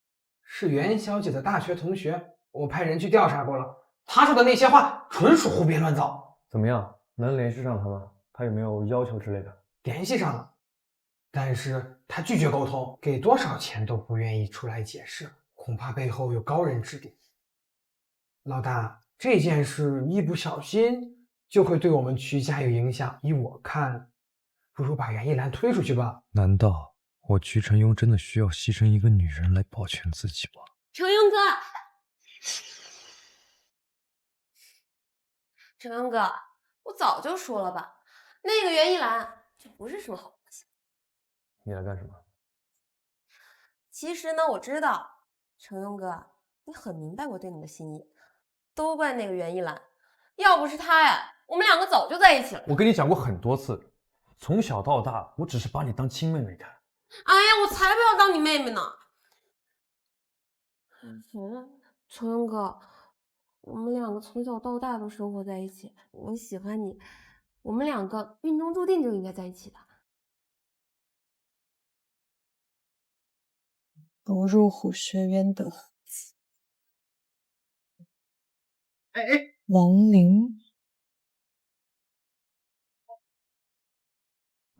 是袁小姐的大学同学。我派人去调查过了，他说的那些话纯属胡编乱造。怎么样，能联系上他吗？他有没有要求之类的？联系上了，但是他拒绝沟通，给多少钱都不愿意出来解释，恐怕背后有高人指点。老大，这件事一不小心就会对我们曲家有影响，依我看，不如把袁一兰推出去吧。难道我曲成庸真的需要牺牲一个女人来保全自己吗？成庸哥，成庸哥，我早就说了吧，那个袁一兰就不是什么好东西。你来干什么？其实呢，我知道，成庸哥，你很明白我对你的心意，都怪那个袁一兰，要不是她呀，我们两个早就在一起了。我跟你讲过很多次，从小到大，我只是把你当亲妹妹看。哎呀，我才不要当你妹妹呢！成庸哥，我们两个从小到大都生活在一起，我喜欢你，我们两个命中注定就应该在一起的。不入虎穴焉得虎子。王林，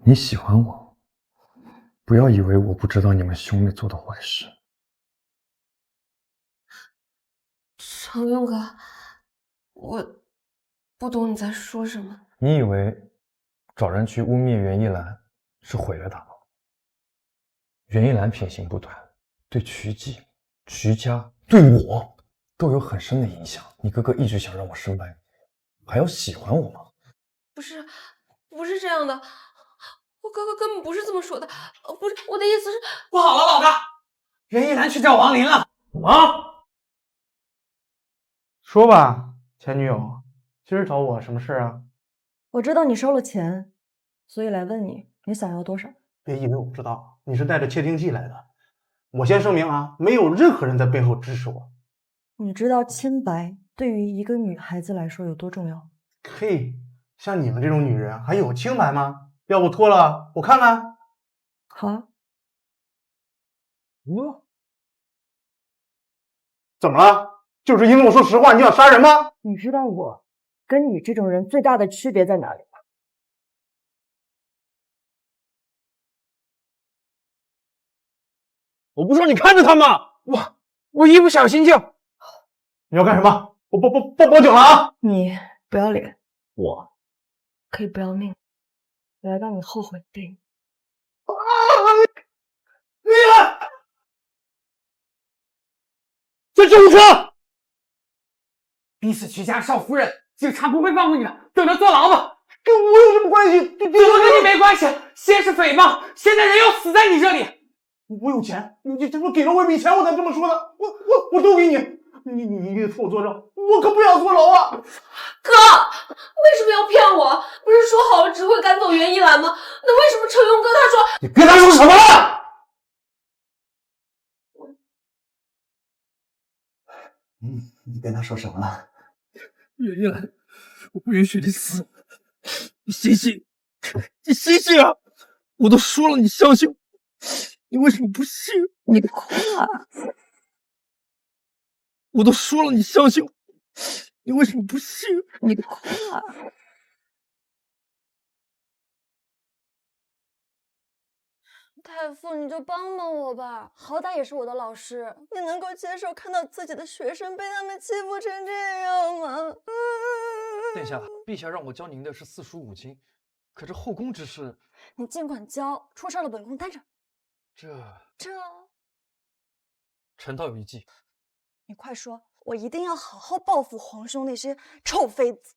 你喜欢我，不要以为我不知道你们兄妹做的坏事。成庸哥，我不懂你在说什么。你以为找人去污蔑袁一兰是毁了她吗？袁一兰品行不端，对曲记、曲家、对我都有很深的影响。你哥哥一直想让我失败，还要喜欢我吗？不是这样的，我哥哥根本不是这么说的。不是，我的意思是，不好了，老大，袁一兰去找王林了。什么？说吧，前女友，今儿找我什么事啊？我知道你收了钱，所以来问你，你想要多少？别以为我不知道，你是带着窃听器来的。我先声明啊，没有任何人在背后支持我。你知道清白对于一个女孩子来说有多重要？嘿，像你们这种女人还有清白吗？要不脱了我看看。好啊。怎么了？就是因为我说实话，你想杀人吗？你知道我跟你这种人最大的区别在哪里吗？我不说你看着他吗？我一不小心就……你要干什么？我报警了啊！你不要脸，我可以不要命，我来让你后悔的电影。在救护车！逼死曲家少夫人，警察不会放过你的，等着坐牢吧。跟我有什么关系？我跟你没关系，先是诽谤，现在人要死在你这里。我有钱，你这不给了我一笔钱，我才这么说的。我都给你，你一定替我作证，我可不想坐牢啊！哥，为什么要骗我？不是说好了只会赶走袁一兰吗？那为什么成庸哥他说……你跟他说什么？你跟他说什么了？袁一兰，我不允许你死！你醒醒！你醒醒啊！我都说了，你相信我，你为什么不信？你快！我都说了，你相信我，你为什么不信？你快！太傅，你就帮帮我吧，好歹也是我的老师。你能够接受看到自己的学生被他们欺负成这样吗？殿下，陛下让我教您的是四书五经，可这后宫之事，你尽管教，出事了本宫担着。这臣倒有一计。你快说，我一定要好好报复皇兄那些臭妃子。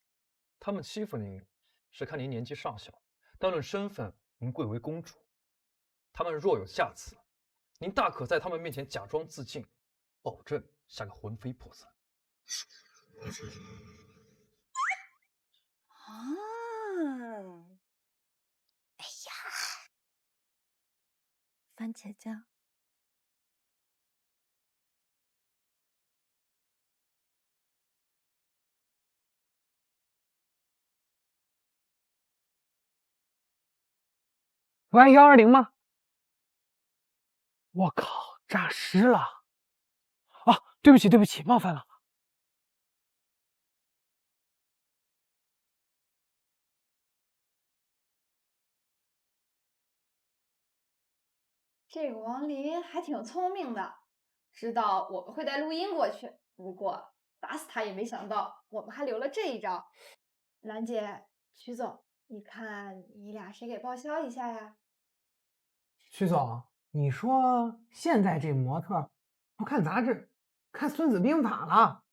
他们欺负您，是看您年纪尚小，但论身份，您贵为公主。他们若有下次，您大可在他们面前假装自尽，保证像个魂飞魄散。哎呀，番茄酱。不按120吗？我靠，诈尸了！啊，对不起，对不起，冒犯了。这个王林还挺聪明的，知道我们会带录音过去。不过打死他也没想到，我们还留了这一招。兰姐，曲总，你看你俩谁给报销一下呀？徐总，你说现在这模特不看杂志，看《孙子兵法》了？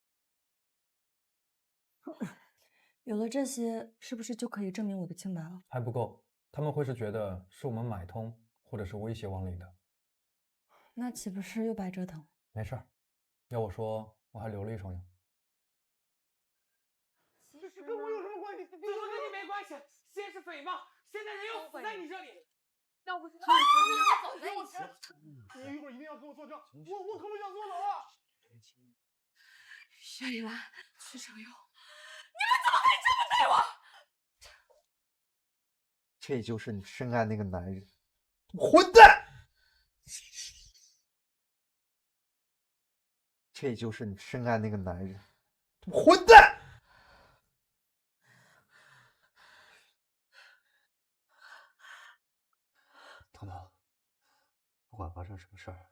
有了这些，是不是就可以证明我的清白了？还不够，他们会是觉得是我们买通，或者是威胁王林的。那岂不是又白折腾？没事儿，要我说，我还留了一手呢。这跟我有什么关系？这跟你没关系。先是诽谤，现在人又死在你这里。要不是他们走在一起，你一会儿一定要给我作证，我可不想坐牢啊！薛一兰、徐成勇，你们怎么可以这么对我？这就是你深爱那个男人，混蛋！这就是你深爱那个男人，混蛋！糖糖，不管发生什么事儿，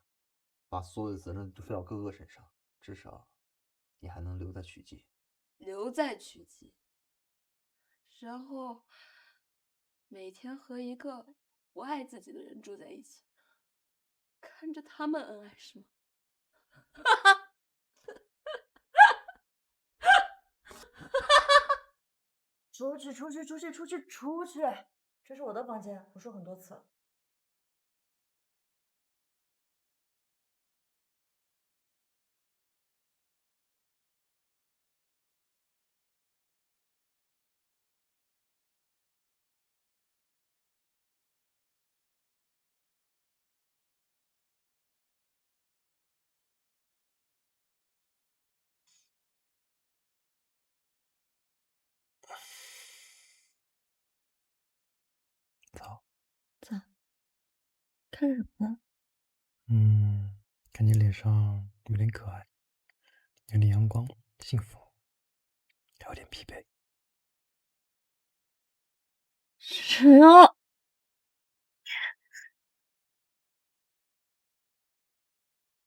把所有的责任都推到哥哥身上，至少你还能留在曲记。留在曲记，然后每天和一个不爱自己的人住在一起，看着他们恩爱是吗？出去！出去！出去！出去！出去！这是我的房间，我说很多次了。早。咋？看什么呢？看你脸上有点可爱，有点阳光，幸福，还有点疲惫。谁啊？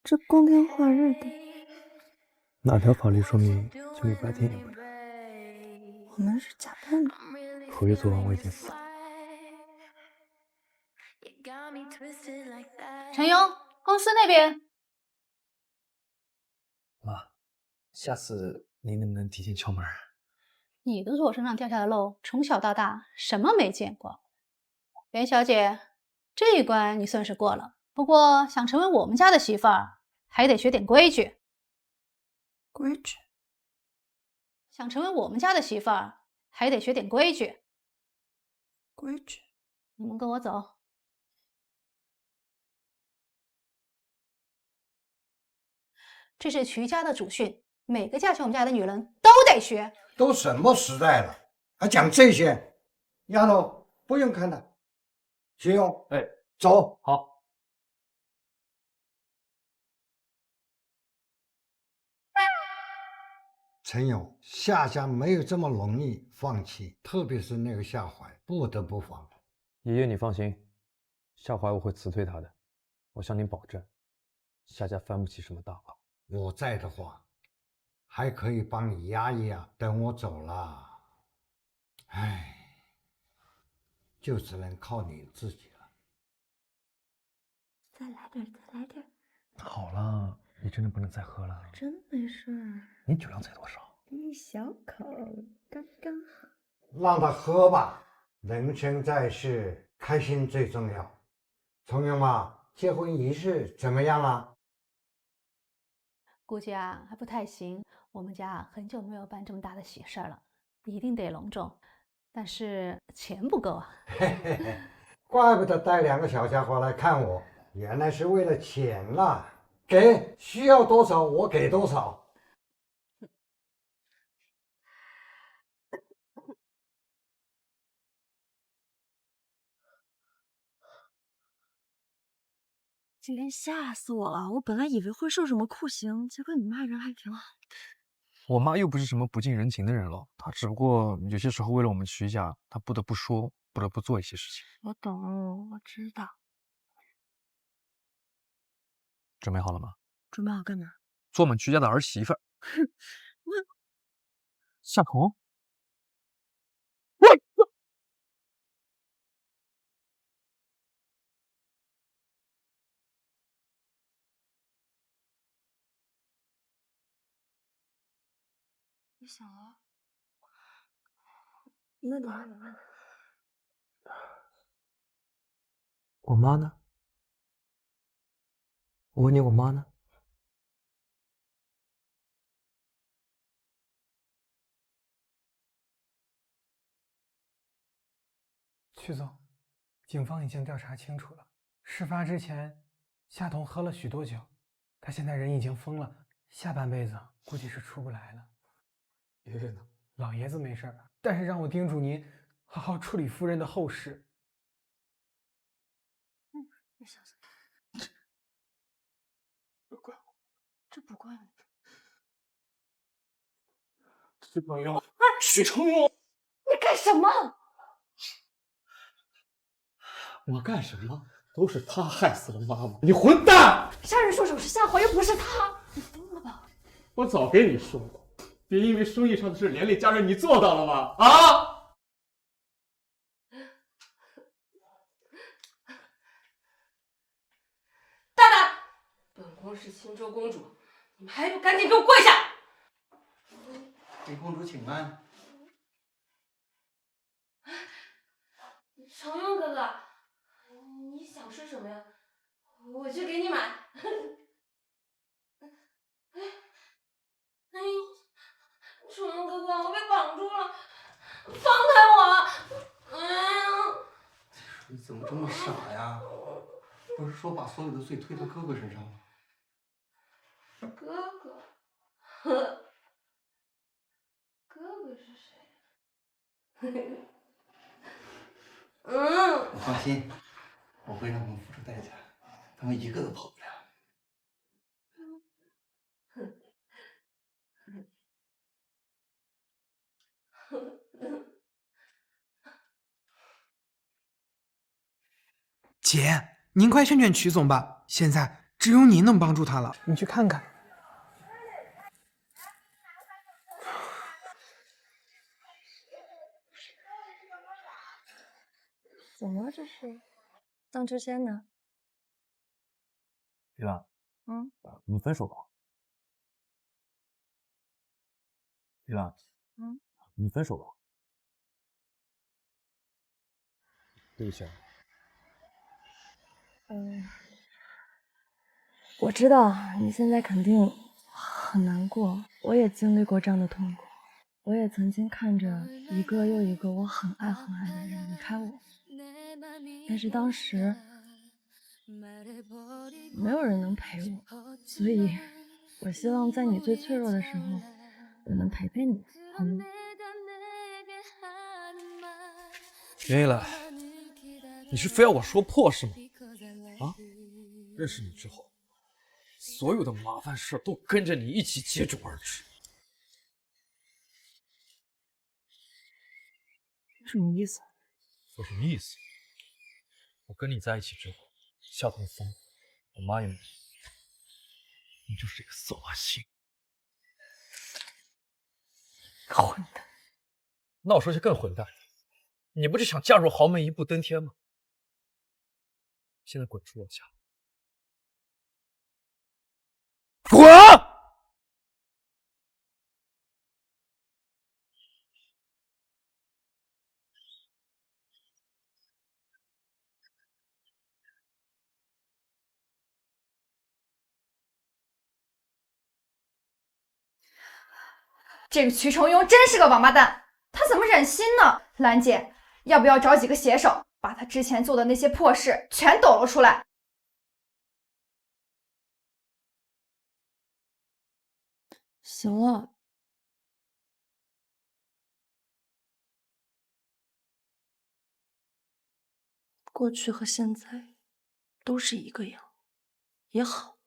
这光天化日的，哪条法律说明情侣白天也不能？我们是假伴侣。合约做完我已经死了。陈勇，公司那边。妈，下次您能不能提前敲门？你都是我身上掉下的肉，从小到大什么没见过。袁小姐，这一关你算是过了，不过想成为我们家的媳妇儿，还得学点规矩。规矩？想成为我们家的媳妇儿，还得学点规矩。规矩？你们跟我走。这是徐家的祖训，每个嫁去我们家的女人都得学。都什么时代了，还讲这些？丫头，不用看了。徐勇，哎，走。好。陈勇，夏家没有这么容易放弃，特别是那个夏怀，不得不防。爷爷，你放心，夏怀我会辞退他的，我向您保证，夏家翻不起什么大浪。我在的话，还可以帮你压一压。等我走了，唉，就只能靠你自己了。再来点，再来点。好了，你真的不能再喝了。真没事。你酒量才多少？一小口，刚刚好。让他喝吧，人生在世，开心最重要。重勇嘛，结婚仪式怎么样了？估计啊还不太行，我们家很久没有办这么大的喜事儿了，一定得隆重，但是钱不够啊。嘿嘿嘿，怪不得带2个小家伙来看我，原来是为了钱啦！给，需要多少我给多少。今天吓死我了！我本来以为会受什么酷刑，结果你妈人还挺好。我妈又不是什么不近人情的人了，她只不过有些时候为了我们徐家，她不得不说，不得不做一些事情。我懂，我知道。准备好了吗？准备好干嘛？做我们徐家的儿媳妇儿。我夏彤，你想了？那你我妈呢？我问你，我妈呢？曲总，警方已经调查清楚了，事发之前，夏彤喝了许多酒，他现在人已经疯了，下半辈子估计是出不来了。爷爷呢？老爷子没事儿，但是让我叮嘱您好好处理夫人的后事。你想想，不怪我，这不怪你。这朋友许成勇，你干什么？我干什么？都是他害死了妈妈！你混蛋！杀人凶手是夏华，又不是他。你疯了吧？我早跟你说过，别因为生意上的事连累家人，你做到了吗？啊！大胆！本宫是青州公主，你们还不赶紧给我跪下！给公主请安。承用哥哥，你想吃什么呀？我去给你买。哎呦，承用哥哥，我被绑住了，放开我！哎呀，你怎么这么傻呀？不是说把所有的罪推到哥哥身上吗？哥哥，哥哥是谁？你放心，我会让他们付出代价，他们一个都跑不了。姐，您快劝劝曲总吧，现在只有您能帮助他了。你去看看。怎么这是？当之前呢？对吧？嗯，我们分手吧。对吧？嗯，我们分手吧。对不起啊。我知道你现在肯定很难过，我也经历过这样的痛苦，我也曾经看着一个又一个我很爱很爱的人离开我，但是当时没有人能陪我，所以我希望在你最脆弱的时候，我能陪陪你，好吗？爷爷来，你是非要我说破是吗？啊？认识你之后，所有的麻烦事都跟着你一起接踵而至。什么意思？说什么意思？我跟你在一起之后，夏彤疯了，我妈也没，你就是一个色狼星。混蛋！那我说些更混蛋的，你不是想嫁入豪门一步登天吗？现在滚出我家！滚！这个瞿承庸真是个王八蛋，他怎么忍心呢？兰姐，要不要找几个写手，把他之前做的那些破事全抖了出来？行了，过去和现在都是一个样。也好，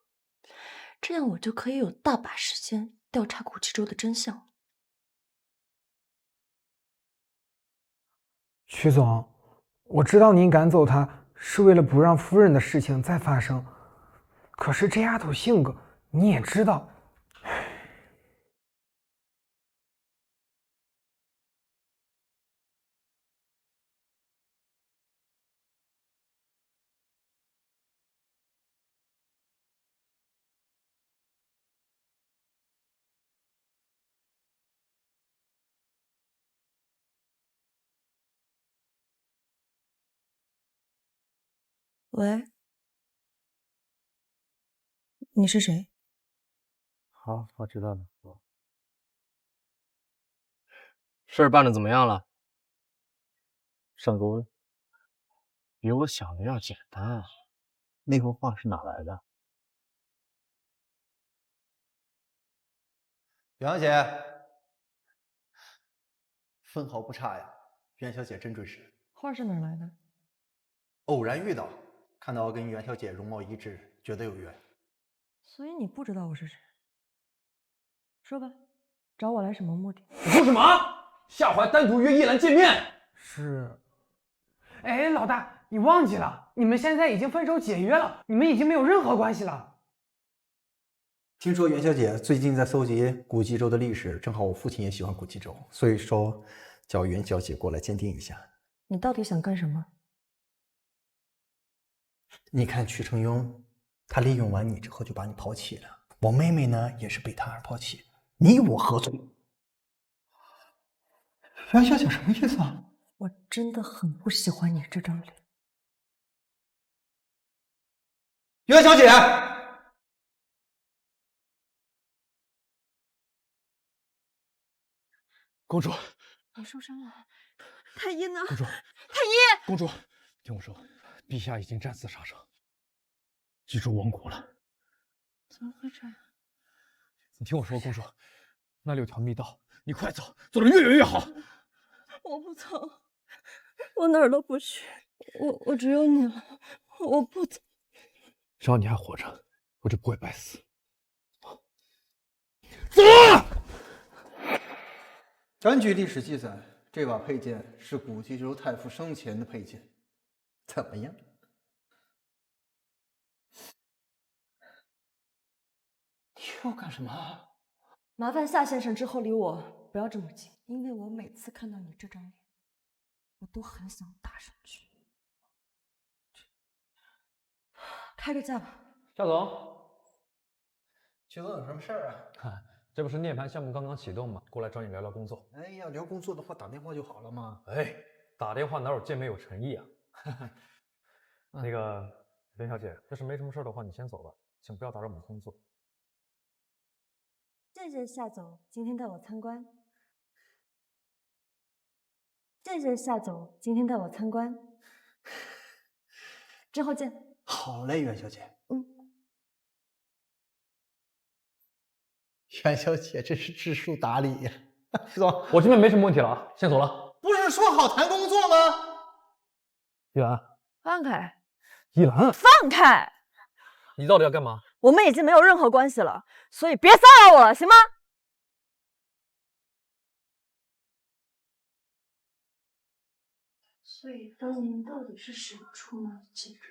这样我就可以有大把时间调查古奇州的真相。曲总，我知道您赶走他是为了不让夫人的事情再发生，可是这丫头性格你也知道。喂，你是谁？好，我知道了。事儿办的怎么样了？上个问，比我想的要简单啊。那幅画是哪来的？袁小姐，分毫不差呀。袁小姐真准时。画是哪来的？偶然遇到，看到跟袁小姐容貌一致，觉得有缘。所以你不知道我是谁？说吧，找我来什么目的？你说什么？下回单独约叶兰见面。是。哎，老大，你忘记了，你们现在已经分手解约了，你们已经没有任何关系了。听说袁小姐最近在搜集古冀州的历史，正好我父亲也喜欢古冀州，所以说叫袁小姐过来鉴定一下。你到底想干什么？你看曲成庸，他利用完你之后就把你抛弃了。我妹妹呢，也是被他而抛弃。你我何罪？袁小姐什么意思啊？我真的很不喜欢你这张脸。袁小姐，公主，你受伤了。太医呢？公主，太医，公主，听我说，陛下已经战死沙场，冀州亡国了。怎么会这样？你听我说，公主，那里有条密道，你快走，走得越远越好。我不走，我哪儿都不去，我只有你了，我不走。只要你还活着，我就不会白死。走啊！根据历史记载，这把佩剑是古冀州太傅生前的佩剑，怎么样？你要干什么？麻烦夏先生之后离我不要这么近，因为我每次看到你这张脸，我都很想打上去。开个价吧。夏总，曲总有什么事儿啊？这不是涅槃项目刚刚启动吗？过来找你聊聊工作。哎呀，聊工作的话打电话就好了嘛。哎，打电话哪有见面有诚意啊？那个林小姐，要是没什么事的话，你先走吧，请不要打扰我们工作。谢谢夏总今天带我参观。谢谢夏总今天带我参观，之后见。好嘞，袁小姐。嗯，袁小姐真是知书达理呀。徐总，我这边没什么问题了啊，先走了。不是说好谈工作吗？依兰，放开！依兰，放开！你到底要干嘛？我们已经没有任何关系了，所以别骚扰我了，行吗？所以当年到底是谁出卖了冀州？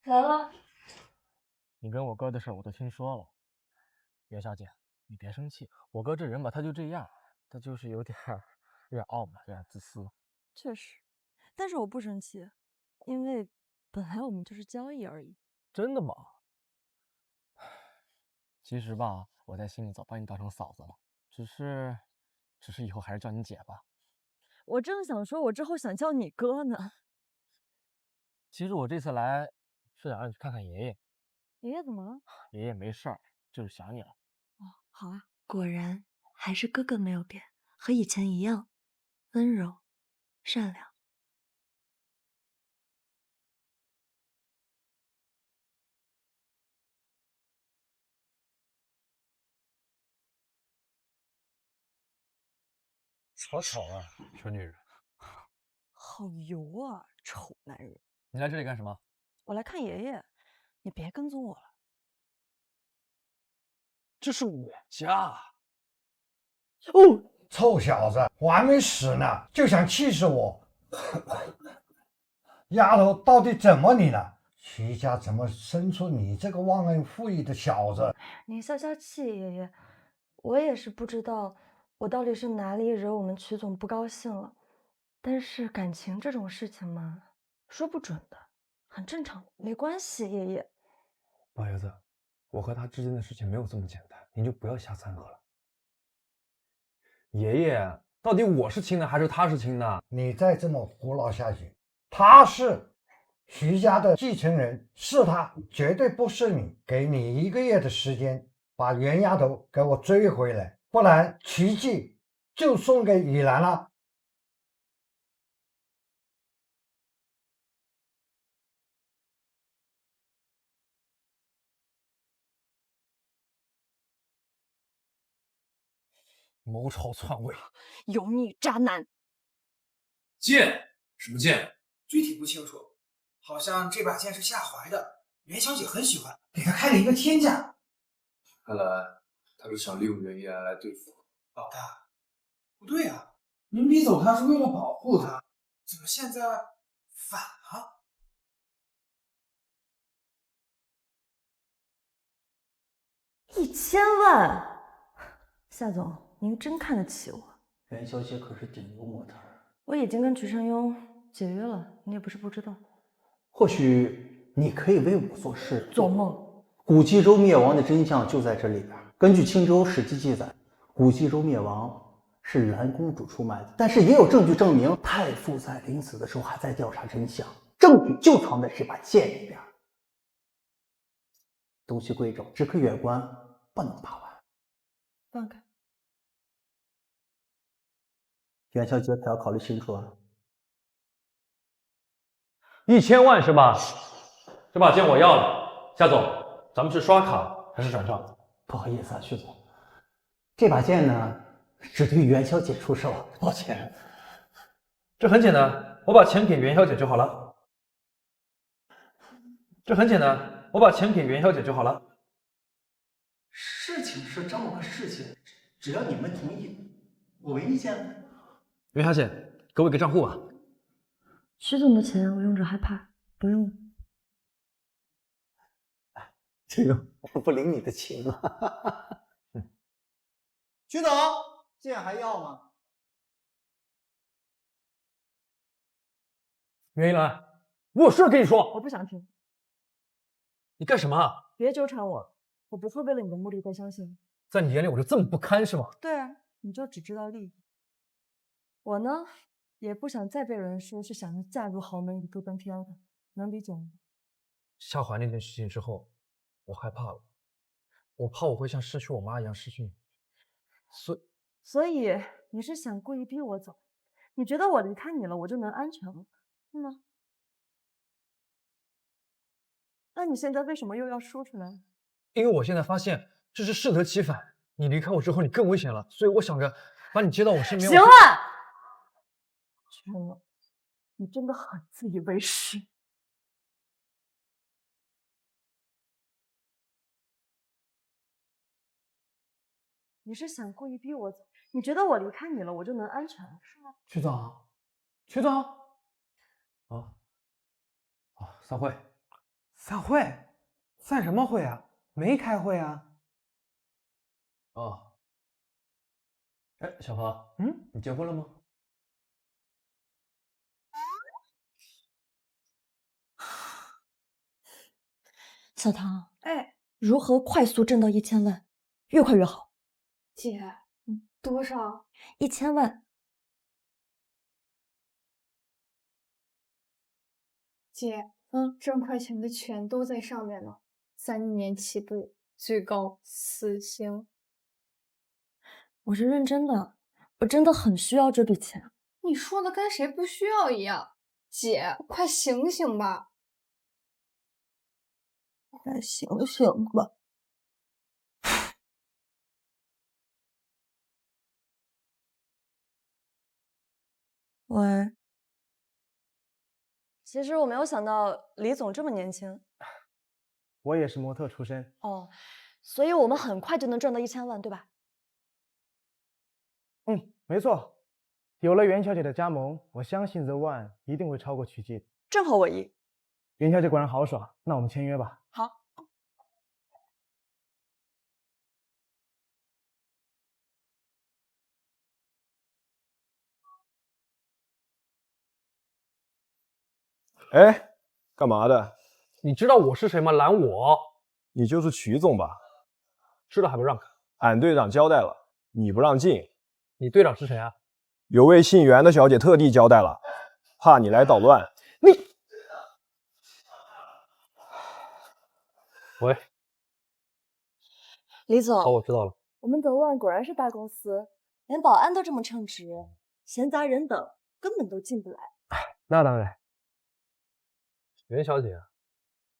来了。你跟我哥的事我都听说了，袁小姐，你别生气。我哥这人吧，他就这样，他就是有点傲慢，有点自私。确实，但是我不生气，因为本来我们就是交易而已。真的吗？其实吧，我在心里早把你当成嫂子了，只是以后还是叫你姐吧。我正想说，我之后想叫你哥呢。其实我这次来是想让你去看看爷爷。爷爷怎么了？爷爷没事儿，就是想你了。哦，好啊。果然还是哥哥没有变，和以前一样，温柔、善良。好吵啊，小女人。好油啊，丑男人！你来这里干什么？我来看爷爷，你别跟踪我了。这是我家。哦，臭小子，我还没死呢，就想气死我！丫头，到底怎么你了？徐家怎么生出你这个忘恩负义的小子？你消消气，爷爷，我也是不知道我到底是哪里惹我们曲总不高兴了。但是感情这种事情嘛，说不准的，很正常，没关系，爷爷。老爷子，我和他之间的事情没有这么简单，您就不要瞎掺和了。爷爷，到底我是亲的还是他是亲的？你再这么胡闹下去，他是徐家的继承人，是他，绝对不是你。给你1个月的时间，把袁丫头给我追回来，不然奇迹就送给雨兰了。谋朝篡位，有你渣男！剑？什么剑？具体不清楚，好像这把剑是夏怀的，袁小姐很喜欢，给她开了一个天价。看来她是想利用袁一兰来对付我。老大，不对啊，您逼走她是为了保护她，怎么现在反了？1000万，夏总，您真看得起我。袁小姐可是顶流模特，我已经跟瞿承庸解约了，你也不是不知道。或许你可以为我做事。做梦！古冀州灭亡的真相就在这里边。根据青州史记记载，古冀州灭亡是蓝公主出卖的，但是也有证据证明太傅在临死的时候还在调查真相，证据就藏在这把剑里边。东西贵重，只可远观，不能把玩。放开！袁小姐可要考虑清楚啊。 1000万是吧？这把剑我要了，夏总，咱们是刷卡还是转账？不好意思啊，徐总，这把剑呢，只对袁小姐出售，抱歉。这很简单，我把钱给袁小姐就好了。这很简单，我把钱给袁小姐就好了。事情是这么个事情，只要你们同意，我没意见。袁小姐，给我一个账户吧。 徐总的钱我用着害怕，不用了。这个我不领你的情啊！徐总，剑还要吗？袁一兰，我有事跟你说。我不想听。你干什么啊？别纠缠我，我不会为了你的目的再相信。在你眼里我就这么不堪是吗？对啊，你就只知道利益。我呢？ 也不想再被人说是想要嫁入豪门里各奔飘的，能理解吗？夏怀那件事情之后，我害怕了，我怕我会像失去我妈一样失去你，所以你是想故意逼我走？你觉得我离开你了，我就能安全了，是吗？那你现在为什么又要说出来？因为我现在发现这是适得其反，你离开我之后，你更危险了，所以我想着把你接到我身边。行了。 圈了，你真的很自以为是。你是想故意逼我走？你觉得我离开你了，我就能安全了，是吗？曲总，曲总，啊，散会。散会？散什么会啊？没开会啊。哦。哎，小芳，你结婚了吗？ 小唐，哎，如何快速挣到1000万？越快越好。姐，多少？1000万。姐，挣快钱的全都在上面呢，3年起步，最高4星。我是认真的，我真的很需要这笔钱。你说的跟谁不需要一样，姐，快醒醒吧！ 再醒醒吧！喂，其实我没有想到李总这么年轻我也是模特出身。哦，所以我们很快就能赚到1000万，对吧？嗯，没错。有了袁小姐的加盟，我相信 The One 一定会超过曲记。正好我意。袁小姐果然豪爽，那我们签约吧。好。哎，干嘛的？你知道我是谁吗？拦我！你就是曲总吧？知道还不让开？俺队长交代了，你不让进。你队长是谁啊？有位姓袁的小姐特地交代了，怕你来捣乱。你，喂，李总，好，我知道了。我们The One果然是大公司，连保安都这么称职，闲杂人等根本都进不来。那当然。袁小姐，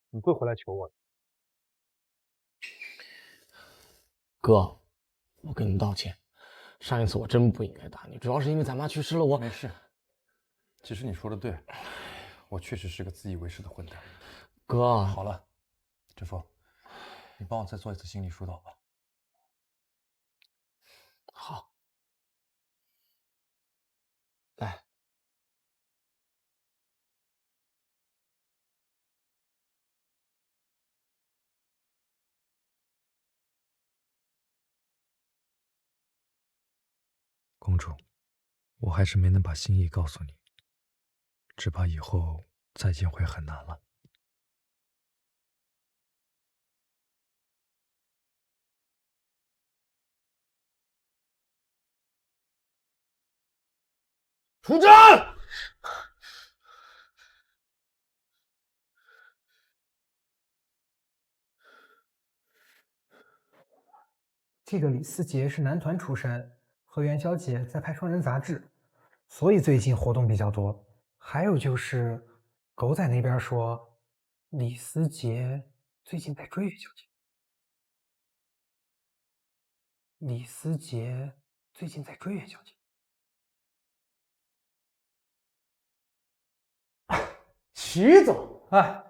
你会回来求我的。哥，我跟你道歉，上一次我真不应该打你，主要是因为咱妈去世了，我没事。其实你说的对，我确实是个自以为是的混蛋。哥，好了，志峰，你帮我再做一次心理疏导吧。好，来。公主，我还是没能把心意告诉你，只怕以后再见会很难了。出战！这个李思杰是男团出身，和袁小姐在拍双人杂志，所以最近活动比较多。还有就是狗仔那边说，李思杰最近在追袁小姐。李思杰最近在追袁小姐。曲总，哎，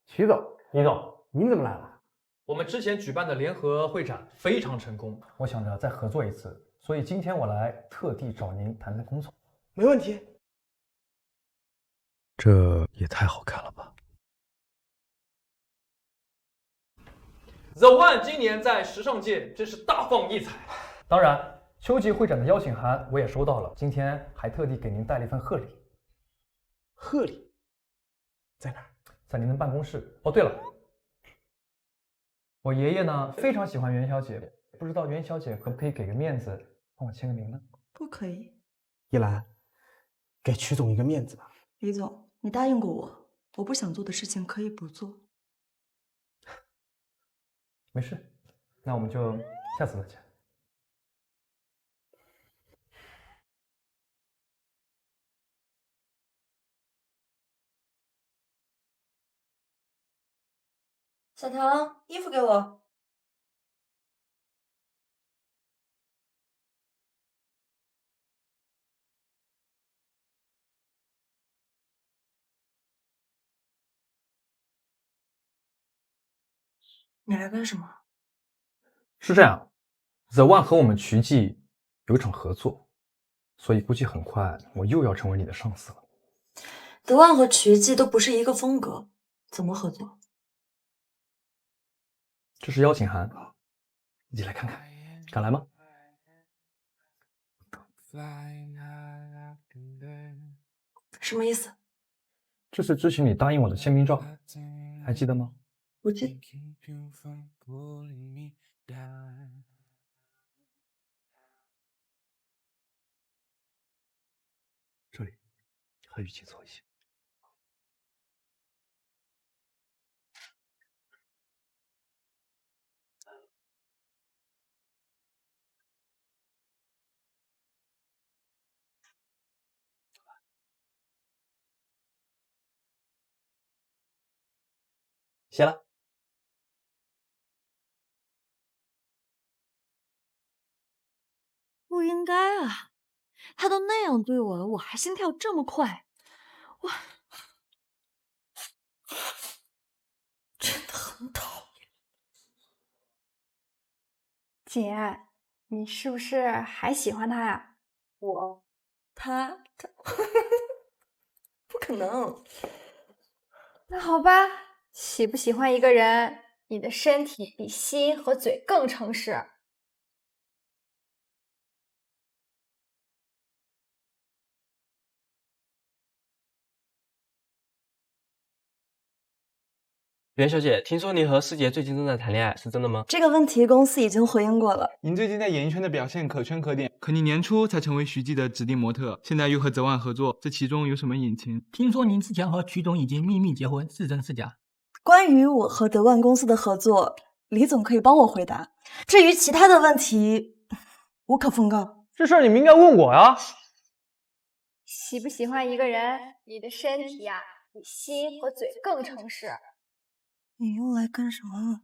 曲总，李总，您怎么来了？我们之前举办的联合会展非常成功，我想着再合作一次，所以今天我来特地找您谈谈工作。没问题。这也太好看了吧！ The One 今年在时尚界真是大放异彩。当然，秋季会展的邀请函我也收到了，今天还特地给您带了一份贺礼。贺礼在哪儿？在您的办公室。哦，对了，我爷爷呢非常喜欢袁小姐，不知道袁小姐可不可以给个面子，帮我签个名呢？不可以。依兰，给曲总一个面子吧。李总，你答应过我，我不想做的事情可以不做。没事，那我们就下次再见。小唐，衣服给我。你来干什么？是这样 ，The One 和我们曲记有一场合作，所以估计很快我又要成为你的上司了。The One 和曲记都不是一个风格，怎么合作？这是邀请函，你来看看，敢来吗？什么意思？这是之前你答应我的签名照，还记得吗？不记得。这里和语气错一些。写了。不应该啊！他都那样对我了，我还心跳这么快，真的很讨厌。姐，你是不是还喜欢他呀？他不可能。那好吧，喜不喜欢一个人，你的身体比心和嘴更诚实。袁小姐，听说你和师姐最近正在谈恋爱，是真的吗？这个问题公司已经回应过了。您最近在演艺圈的表现可圈可点，可你年初才成为徐记的指定模特，现在又和泽万合作，这其中有什么隐情？听说您之前和曲总已经秘密结婚，是真是假？关于我和德万公司的合作，李总可以帮我回答。至于其他的问题，无可奉告。这事儿你们应该问我呀。喜不喜欢一个人，你的身体呀，比心和嘴更诚实。你又来干什么了？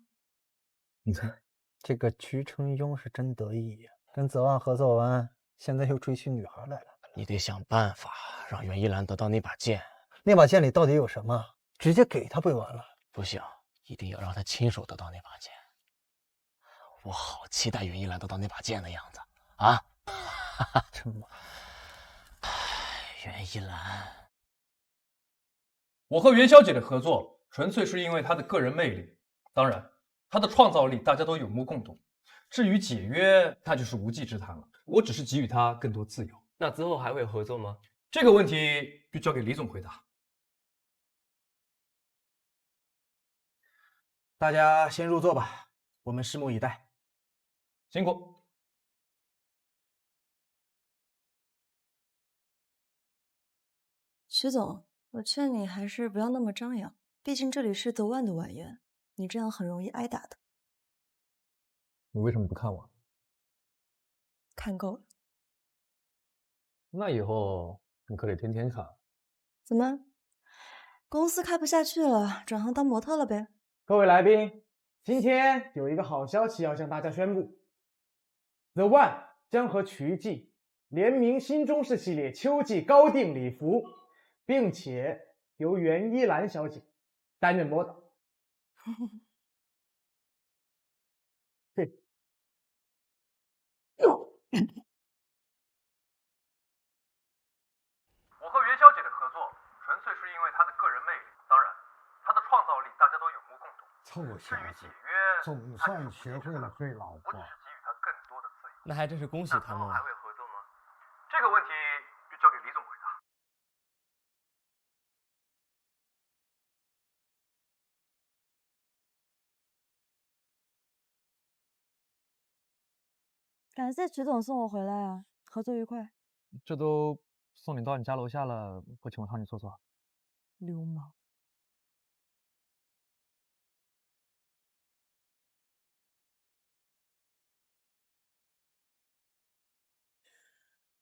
你看，这个瞿承庸是真得意呀，跟泽万合作完，现在又追起女孩来了。你得想办法让袁一兰得到那把剑。那把剑里到底有什么？直接给他不就完了？不行，一定要让他亲手得到那把剑。我好期待袁一兰得到那把剑的样子啊！真妈！袁一兰，我和袁小姐的合作纯粹是因为她的个人魅力，当然，她的创造力大家都有目共睹。至于解约，那就是无稽之谈了。我只是给予她更多自由。那之后还会合作吗？这个问题就交给李总回答。大家先入座吧，我们拭目以待。辛苦。徐总，我劝你还是不要那么张扬，毕竟这里是德万的晚宴，你这样很容易挨打的。你为什么不看我？看够了。那以后你可得天天看。怎么？公司开不下去了，转行当模特了呗？各位来宾，今天有一个好消息要向大家宣布 ，The One 将和曲记联名新中式系列秋季高定礼服，并且由袁一兰小姐担任模特。对。我和袁小姐的合作纯粹是因为她的个人魅力，当然，她的创造力大家都有目共睹。臭小子，总算学会了睡老婆。那还真是恭喜他们啊！合作吗？这个问题就交给李总回答。感谢曲总送我回来啊，合作愉快。这都送你到你家楼下了，不请我上去坐坐？流氓。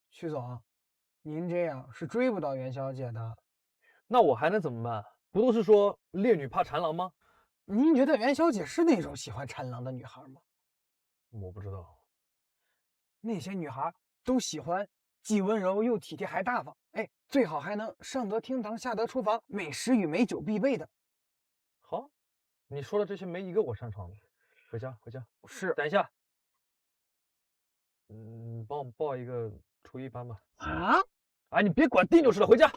徐总，您这样是追不到袁小姐的。那我还能怎么办？不都是说烈女怕缠郎吗？您觉得袁小姐是那种喜欢缠郎的女孩吗？我不知道。那些女孩都喜欢既温柔又体贴还大方，哎，最好还能上得厅堂下得厨房，美食与美酒必备的。好，你说的这些没一个我擅长的。回家，回家。是。等一下，帮我报一个初一班吧。啊？哎，你别管定就是了，回家。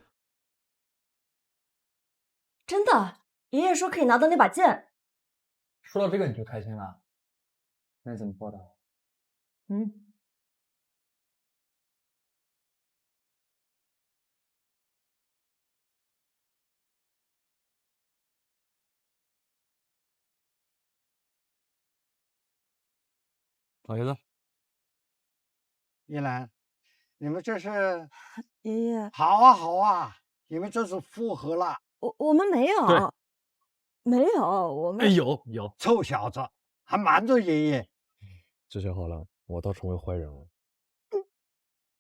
真的？爷爷说可以拿到那把剑。说到这个你就开心了？那你怎么报的？老爷子，一兰，你们这是？爷爷。好啊好啊，你们这是复合了。我们没有。对。没有，我们。有。臭小子，还瞒着爷爷。这下好了，我倒成为坏人了。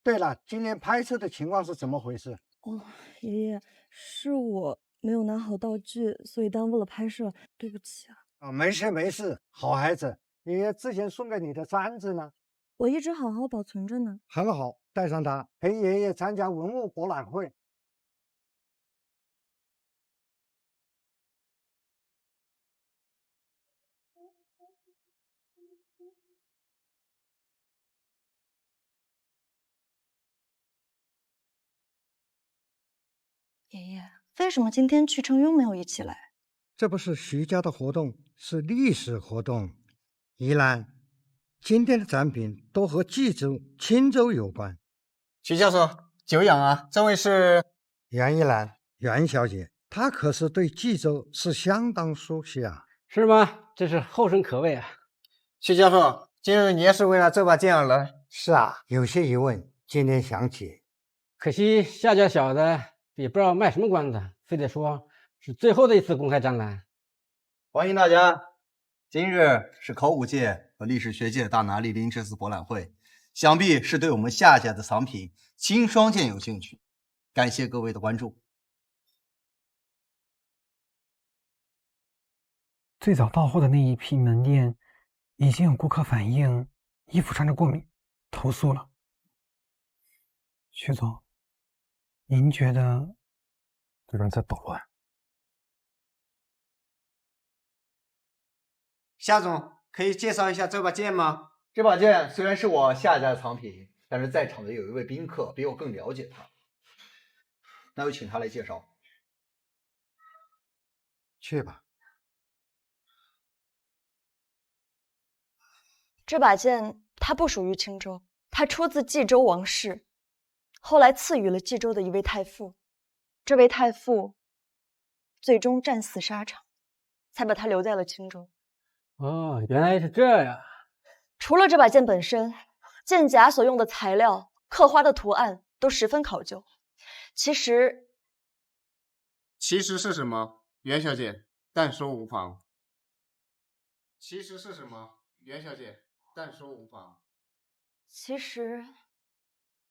对了，今天拍摄的情况是怎么回事？哦，爷爷，是我没有拿好道具，所以耽误了拍摄，对不起啊。没事没事，好孩子。爷爷之前送给你的簪子呢？我一直好好保存着呢。很好，带上它，陪爷爷参加文物博览会。爷爷，为什么今天曲成庸没有一起来？这不是徐家的活动，是历史活动。宜兰，今天的展品都和冀州、青州有关。徐教授，久仰啊！这位是袁一兰，袁小姐，她可是对冀州是相当熟悉啊。是吗？真是后生可畏啊！徐教授，今日你也是为了这把剑而来？是啊，有些疑问今天想解。可惜夏家小子也不知道卖什么关子，非得说是最后的一次公开展览。欢迎大家！今日是考古界和历史学界大拿莅临这次博览会，想必是对我们夏家的藏品青霜剑有兴趣。感谢各位的关注。最早到货的那一批门店，已经有顾客反映衣服穿着过敏，投诉了。徐总，您觉得？有人在捣乱。夏总，可以介绍一下这把剑吗？这把剑虽然是我夏家的藏品，但是在场的有一位宾客比我更了解它，那就请他来介绍。去吧。这把剑它不属于青州，它出自冀州王室，后来赐予了冀州的一位太傅。这位太傅最终战死沙场，才把它留在了青州。哦，原来是这样。除了这把剑本身，剑甲所用的材料、刻花的图案都十分考究。其实是什么？袁小姐，但说无妨。其实是什么？袁小姐，但说无妨。其实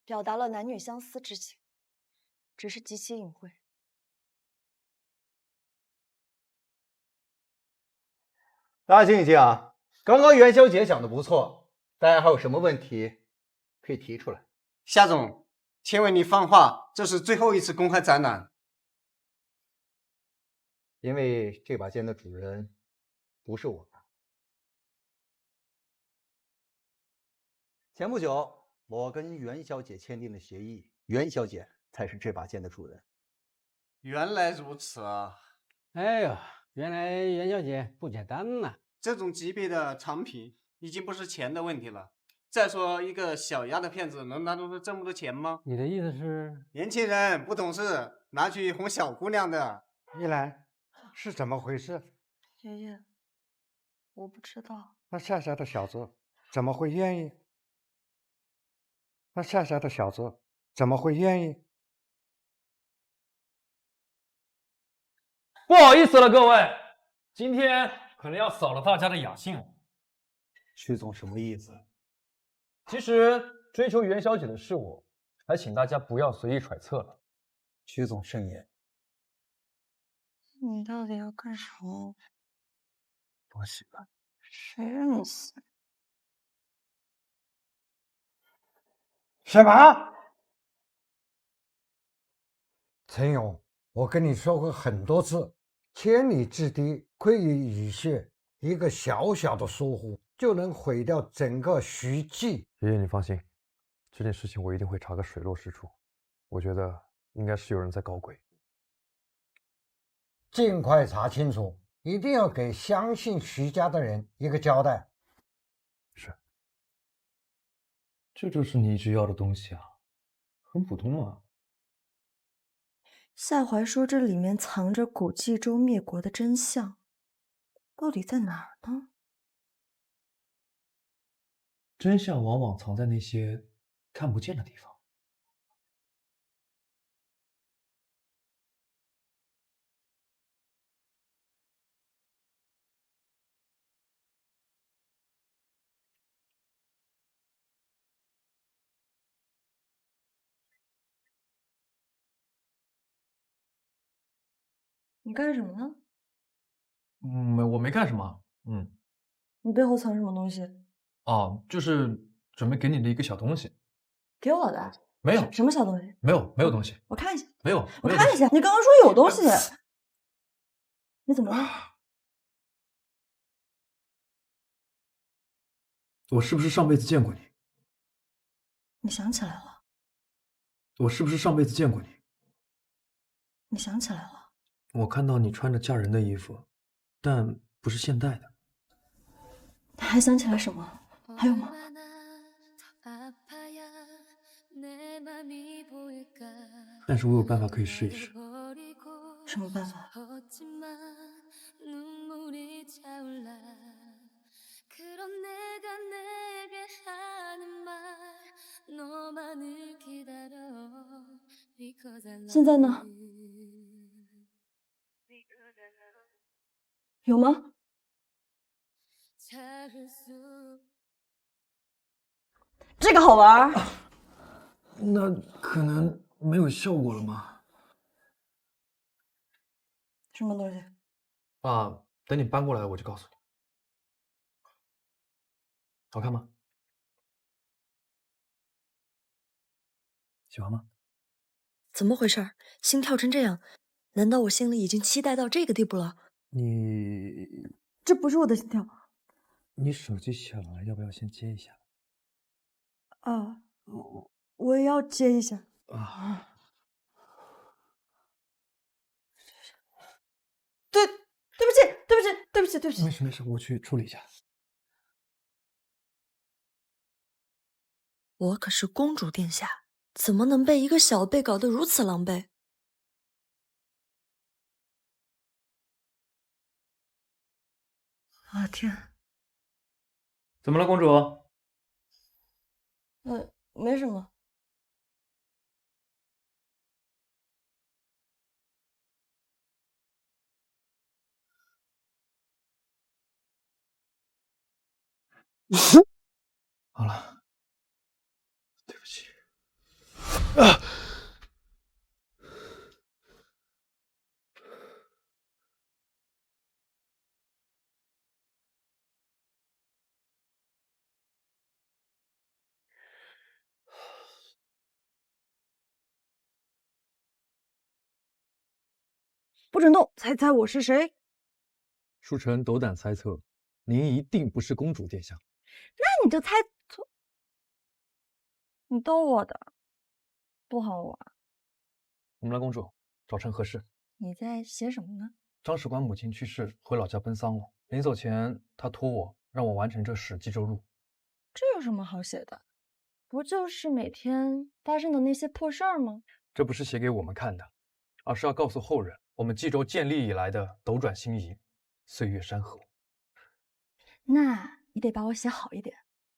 表达了男女相思之情，只是极其隐晦。大家静一静啊！刚刚袁小姐讲的不错，大家还有什么问题可以提出来？夏总，请为你放话，这是最后一次公开展览。因为这把剑的主人不是我。前不久，我跟袁小姐签订了协议，袁小姐才是这把剑的主人。原来如此啊！哎呦，原来袁小姐不简单呐！这种级别的藏品已经不是钱的问题了。再说，一个小丫头片子能拿出这么多钱吗？你的意思是，年轻人不懂事，拿去哄小姑娘的。一兰，是怎么回事？爷爷，我不知道。那夏家的小子怎么会愿意？那夏家的小子怎么会愿意？不好意思了，各位，今天可能要扫了大家的雅兴了。徐总什么意思？其实追求袁小姐的是我，还请大家不要随意揣测了。徐总慎言。你到底要干什么？我喜欢。谁让你喜欢？什么？陈勇，我跟你说过很多次，千里之堤溃于蚁穴，一个小小的疏忽就能毁掉整个徐记。爷爷，你放心，这件事情我一定会查个水落石出。我觉得应该是有人在搞鬼。尽快查清楚，一定要给相信徐家的人一个交代。是。这就是你一直要的东西啊，很普通嘛。夏怀说这里面藏着古冀州灭国的真相，到底在哪儿呢？真相往往藏在那些看不见的地方。你干什么呢？我没干什么。你背后藏什么东西？哦，就是准备给你的一个小东西。给我的？没有。什么小东西？没有东西。我看一下。没有。我看一下。你刚刚说有东西。你怎么了？我是不是上辈子见过你？你想起来了？我是不是上辈子见过你？你想起来了？我看到你穿着嫁人的衣服，但不是现代的。还想起来什么？还有吗？但是我有办法可以试一试。什么办法？现在呢？有吗？这个好玩。那可能没有效果了吗？什么东西？啊，等你搬过来我就告诉你。好看吗？喜欢吗？怎么回事？心跳成这样，难道我心里已经期待到这个地步了？这不是我的心跳。你手机响了，要不要先接一下？啊，我也要接一下。啊，对不起，对不起，对不起，对不起。没事没事，我去处理一下。我可是公主殿下，怎么能被一个小辈搞得如此狼狈？啊天！怎么了，公主？没什么。好了，对不起。不准动！猜猜我是谁？恕臣斗胆猜测，您一定不是公主殿下。那你就猜错。你逗我的，不好玩。怎么了，公主？找臣何事？你在写什么呢？张使馆母亲去世，回老家奔丧了。临走前，他托我让我完成这《史记周录》。这有什么好写的？不就是每天发生的那些破事儿吗？这不是写给我们看的，而是要告诉后人，我们冀州建立以来的斗转星移，岁月山河。那你得把我写好一点，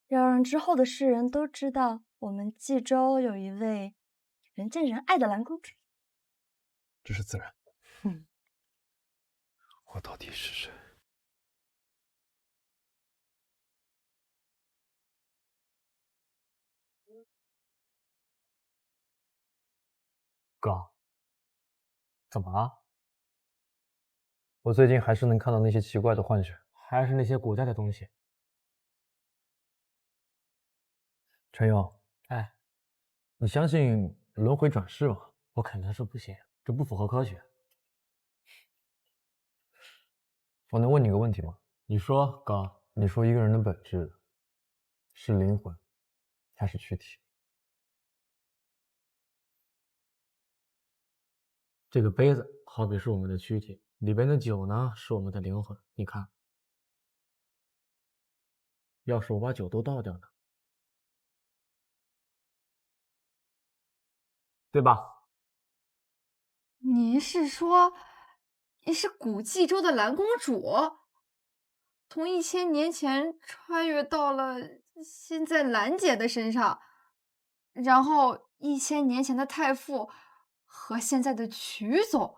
要让之后的世人都知道我们冀州有一位人见人爱的蓝公主。这是自然。我到底是谁？哥，怎么了？我最近还是能看到那些奇怪的幻觉，还是那些古代的东西。陈勇，哎，你相信轮回转世吗？我肯定是不信，这不符合科学。我能问你个问题吗？你说，哥。你说一个人的本质是灵魂还是躯体？这个杯子好比是我们的躯体，里边的酒呢是我们的灵魂。你看，要是我把酒都倒掉呢？对吧？您是说，你是古冀州的蓝公主，从1000年前穿越到了现在兰姐的身上，然后1000年前的太傅和现在的曲总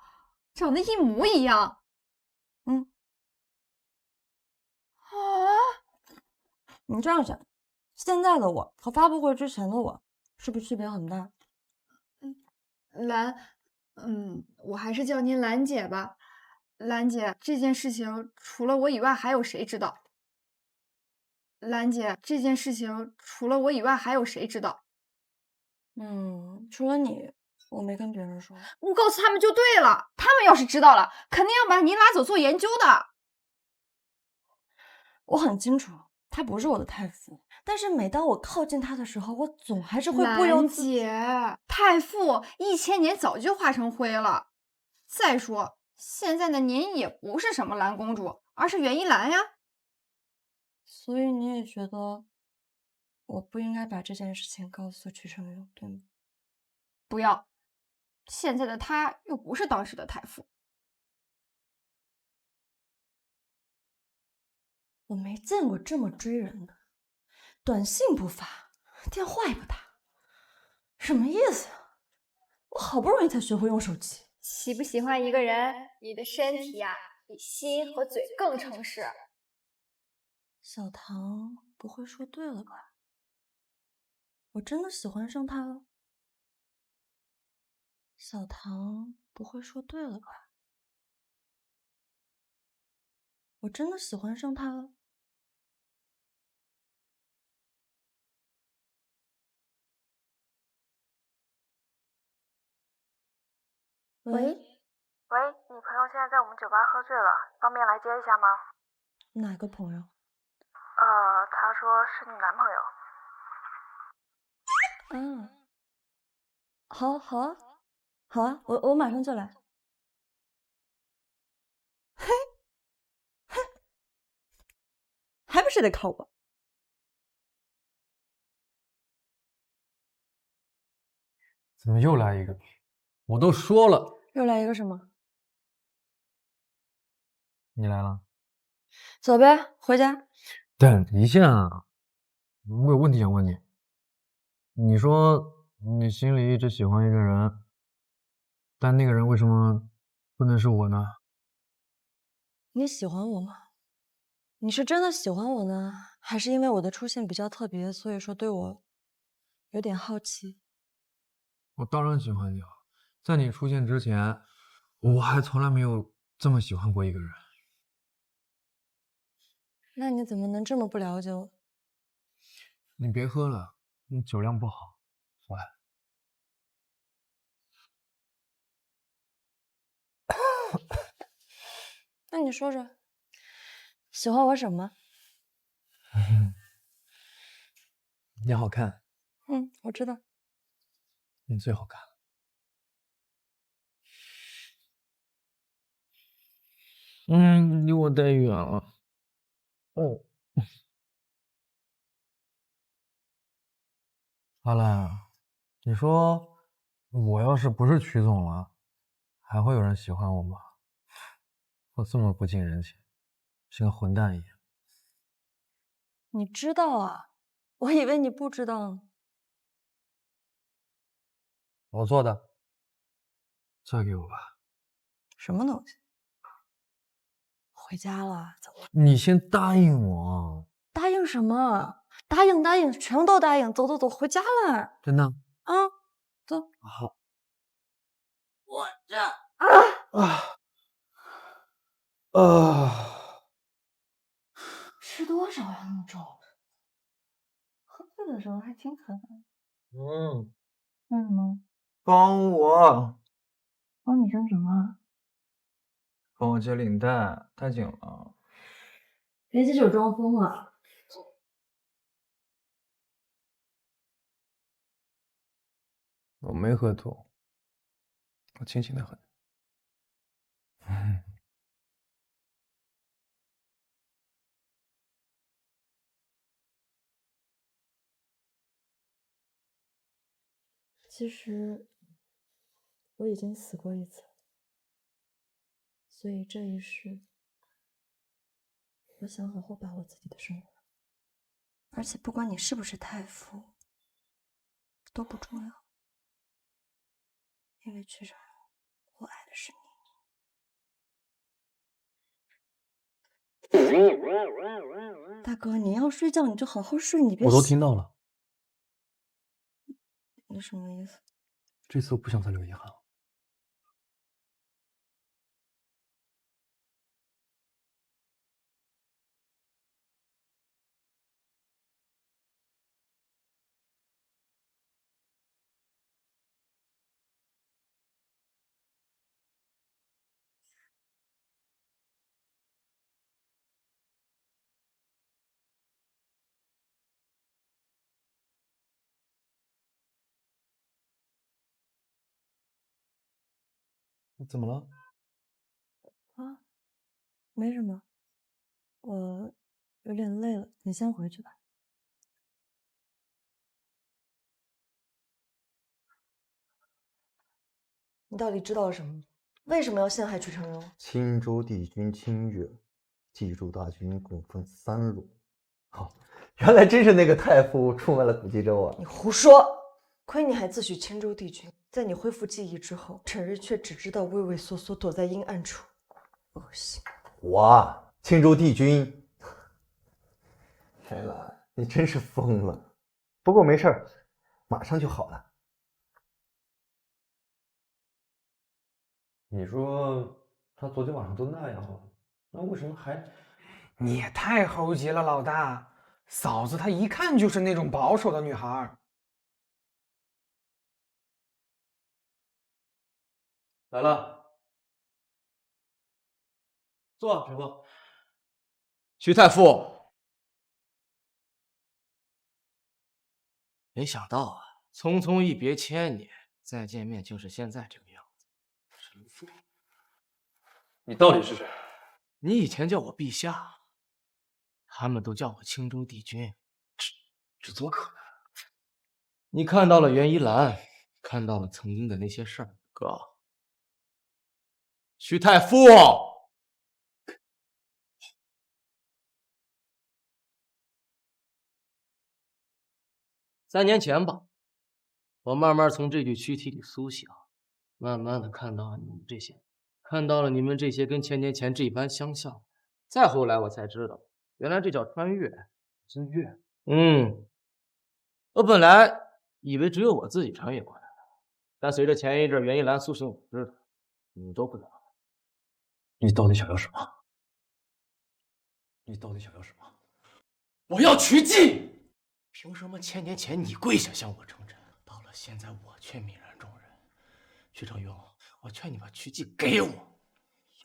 长得一模一样。啊，你这样想，现在的我和发布会之前的我，是不是区别很大？兰，我还是叫您兰姐吧。兰姐，这件事情除了我以外还有谁知道？兰姐，这件事情除了我以外还有谁知道？除了你，我没跟别人说。我告诉他们就对了，他们要是知道了，肯定要把您拉走做研究的。我很清楚，他不是我的太傅，但是每当我靠近他的时候，我总还是会不由自。兰姐，太傅1000年早就化成灰了。再说，现在的您也不是什么蓝公主，而是袁一兰呀。所以你也觉得我不应该把这件事情告诉曲成庸，对吗？不要，现在的他又不是当时的太傅。我没见过这么追人的，短信不发，电话也不打，什么意思啊？我好不容易才学会用手机。喜不喜欢一个人，你的身体呀，比心和嘴更诚实。小唐不会说对了吧？我真的喜欢上他了。小唐不会说对了吧？我真的喜欢上他了。喂，你朋友现在在我们酒吧喝醉了，方便来接一下吗？哪个朋友？他说是你男朋友。好啊，我马上就来。嘿，还不是得靠我。怎么又来一个？我都说了，又来一个什么？你来了。走呗，回家。等一下，我有问题想问你。你说你心里一直喜欢一个人，但那个人为什么不能是我呢？你喜欢我吗？你是真的喜欢我呢，还是因为我的出现比较特别，所以说对我有点好奇？我当然喜欢你了，在你出现之前，我还从来没有这么喜欢过一个人。那你怎么能这么不了解我？你别喝了，你酒量不好。喂。那你说说，喜欢我什么？你好看。我知道。你最好看了。离我太远了。哦。阿兰，你说我要是不是曲总了，还会有人喜欢我吗？我这么不近人情，像个混蛋一样。你知道啊？我以为你不知道呢。我做的。嫁给我吧。什么东西？回家了，走了。你先答应我。答应什么？答应，全都答应。走，回家了。真的？啊，走。好。我这吃多少呀？那么重。喝醉的时候还挺可爱。干什么？帮我，帮你干什么？帮我解领带，太紧了。别借酒装疯了。我没喝多，我清醒的很。其实我已经死过一次，所以这一世，我想好好把握自己的生活。而且不管你是不是太傅，都不重要，因为曲成，我爱的是你。大哥，你要睡觉你就好好睡，你别。我都听到了。你什么意思？这次我不想再留遗憾了。怎么了？啊，没什么，我有点累了，你先回去吧。你到底知道了什么？为什么要陷害曲成庸？青州帝君侵越，冀州大军共分3路。好，原来真是那个太傅出卖了古冀州啊！你胡说！亏你还自诩青州帝君，在你恢复记忆之后，陈日却只知道畏畏缩缩躲在阴暗处，恶心！我青州帝君，开兰，你真是疯了。不过没事儿，马上就好了。你说他昨天晚上都那样了，那为什么还……你也太猴急了，老大。嫂子她一看就是那种保守的女孩。来了，坐，师傅。徐太傅，没想到啊，匆匆一别千年，再见面竟是现在这个样子。神父，你到底是谁？你以前叫我陛下，他们都叫我青州帝君，这怎么可能？你看到了袁一兰，看到了曾经的那些事儿，哥。徐太傅，3年前吧，我慢慢从这具躯体里苏醒，慢慢的看到了你们这些，跟千年前这般相像。再后来我才知道，原来这叫穿越。真越？我本来以为只有我自己穿越过来了，但随着前一阵袁一兰苏醒，我知道你们都不能。你到底想要什么？你到底想要什么？我要曲技！凭什么千年前你跪下向我称臣，到了现在我却泯然众人？徐成庸，我劝你把曲技给我，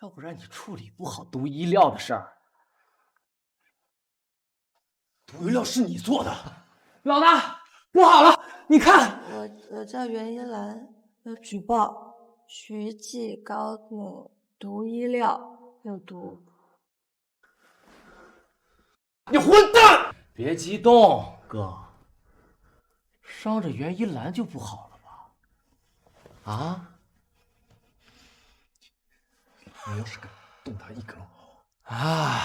要不然你处理不好毒医料的事儿。毒医料是你做的，老大，不好了！你看，我叫袁一兰，要举报曲技高定，毒医料有毒。你混蛋！别激动，哥，伤着袁一兰就不好了吧？啊？你要是敢动他一根毛，啊，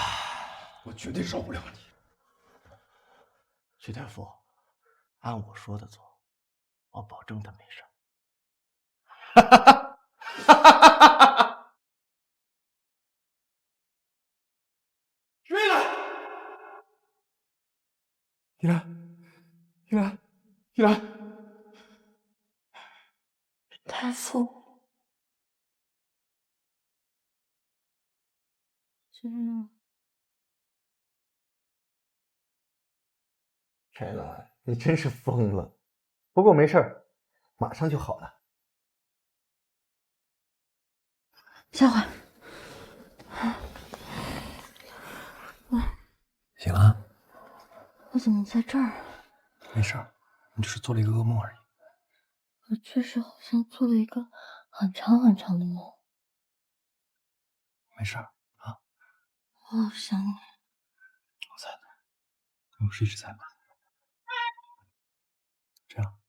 我绝对饶不了你。徐大夫，按我说的做，我保证他没事。哈哈哈哈哈哈！追来！依兰，太傅，开兰，你真是疯了。不过没事儿，马上就好了。下回，醒了？我怎么在这儿？没事儿，你只是做了一个噩梦而已。我确实好像做了一个很长很长的梦。没事儿啊，我好想你。我在呢，我是一直在吗？这样，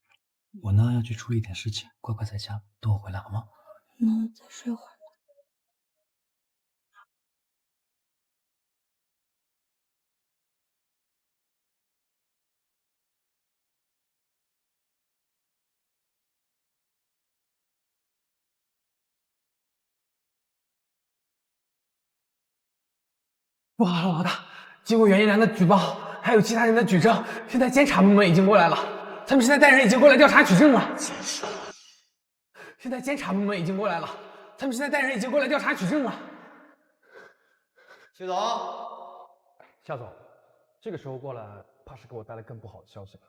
我呢要去处理一点事情，乖乖在家等我回来好吗？那我再睡会儿。不好了，老大！经过袁一兰的举报，还有其他人的举证，现在监察部门已经过来了，他们现在带人已经过来调查取证了。现在监察部门已经过来了，他们现在带人已经过来调查取证了。徐总，夏总，这个时候过来，怕是给我带来更不好的消息了。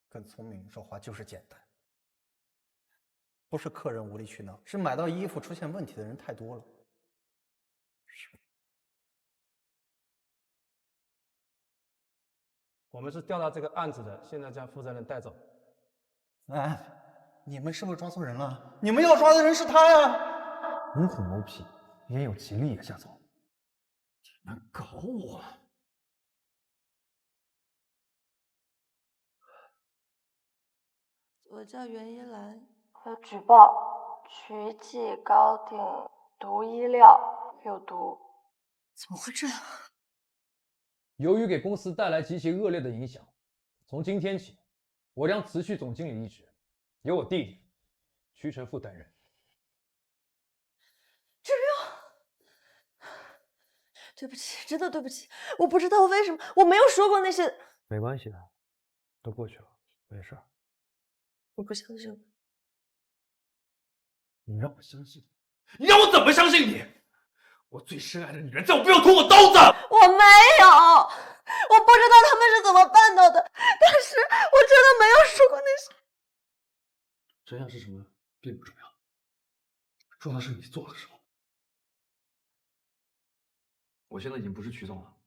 更聪明，说话就是简单。不是客人无理取闹，是买到衣服出现问题的人太多了。我们是调查这个案子的，现在将负责人带走。哎，你们是不是抓错人了？你们要抓的人是他呀！猛虎谋皮，焉有其利也，夏总。你们搞我！我叫袁一兰，要举报曲记高定毒医料有毒。怎么会这样？由于给公司带来极其恶劣的影响，从今天起，我将辞去总经理一职，由我弟弟屈成富担任。志勇，对不起，真的对不起，我不知道为什么，我没有说过那些。没关系的，都过去了，没事。我不相信。你让我相信你让我怎么相信你？我最深爱的女人在我背后捅我刀子！我没有，我不知道他们是怎么办到的，但是我真的没有说过那些。真相是什么并不重要，重要的是你做了什么。我现在已经不是曲总了，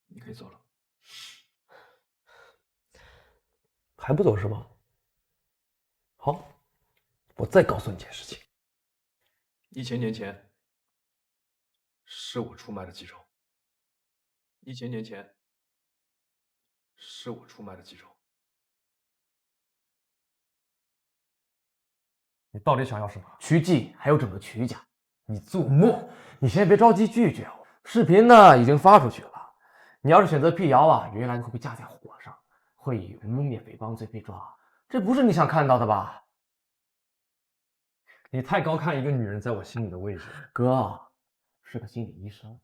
你可以走了。还不走是吗？好，我再告诉你件事情。1000年前，是我出卖了冀州。1000年前，是我出卖了冀州。你到底想要什么？曲记还有整个曲家，你做梦！你先别着急拒绝我。视频呢已经发出去了，你要是选择辟谣啊，袁一兰会被架在火上，会以污蔑诽谤罪被抓。这不是你想看到的吧？你太高看一个女人在我心里的位置。哥是个心理医生，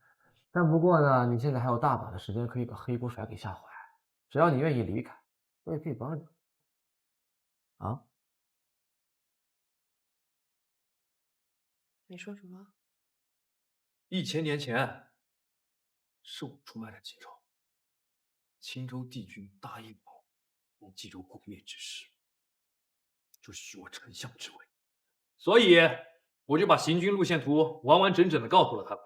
但不过呢，你现在还有大把的时间可以把黑锅甩给夏怀，只要你愿意离开，我也可以帮你。啊？你说什么？1000年前，是我出卖了冀州。青州帝君大阴谋，让冀州毁灭之时，就许我丞相之位。所以，我就把行军路线图完完整整的告诉了他们。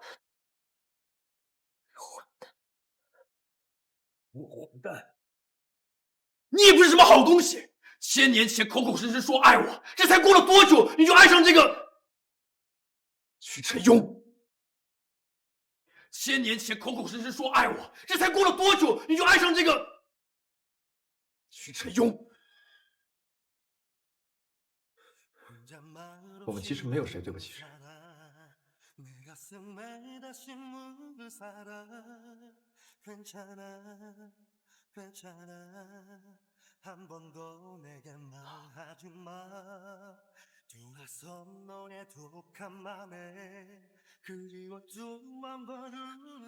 混蛋！我混蛋！你也不是什么好东西。1000年前口口声声说爱我，这才过了多久，你就爱上这个徐承庸？1000年前口口声声说爱我，这才过了多久，你就爱上这个徐承庸？我们其实没有谁对不起谁。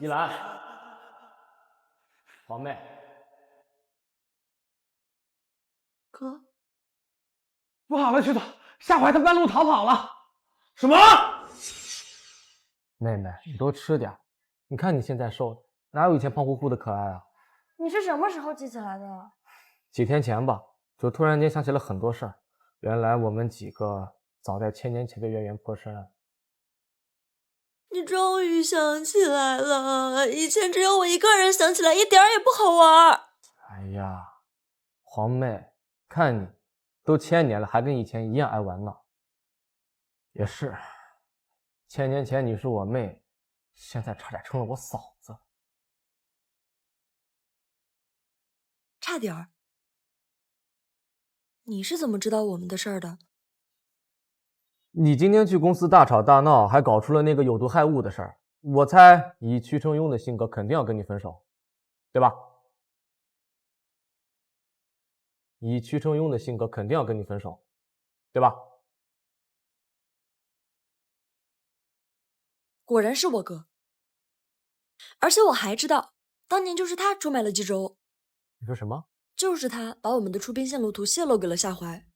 依兰，黄妹，哥，不好了，曲总，夏怀他半路逃跑了。什么？妹妹，你多吃点。你看你现在瘦的，哪有以前胖乎乎的可爱啊？你是什么时候记起来的？几天前吧，就突然间想起了很多事儿。原来我们几个早在1000年前就渊源颇深。你终于想起来了，以前只有我一个人想起来，一点也不好玩。哎呀，黄妹，看你都1000年了，还跟以前一样爱玩闹。也是，1000年前你是我妹，现在差点成了我嫂子。差点儿？你是怎么知道我们的事儿的？你今天去公司大吵大闹，还搞出了那个有毒害物的事儿，我猜以屈承庸的性格，肯定要跟你分手，对吧？以屈承庸的性格，肯定要跟你分手，对吧？果然是我哥，而且我还知道，当年就是他出卖了冀州。你说什么？就是他把我们的出兵线路图泄露给了夏怀。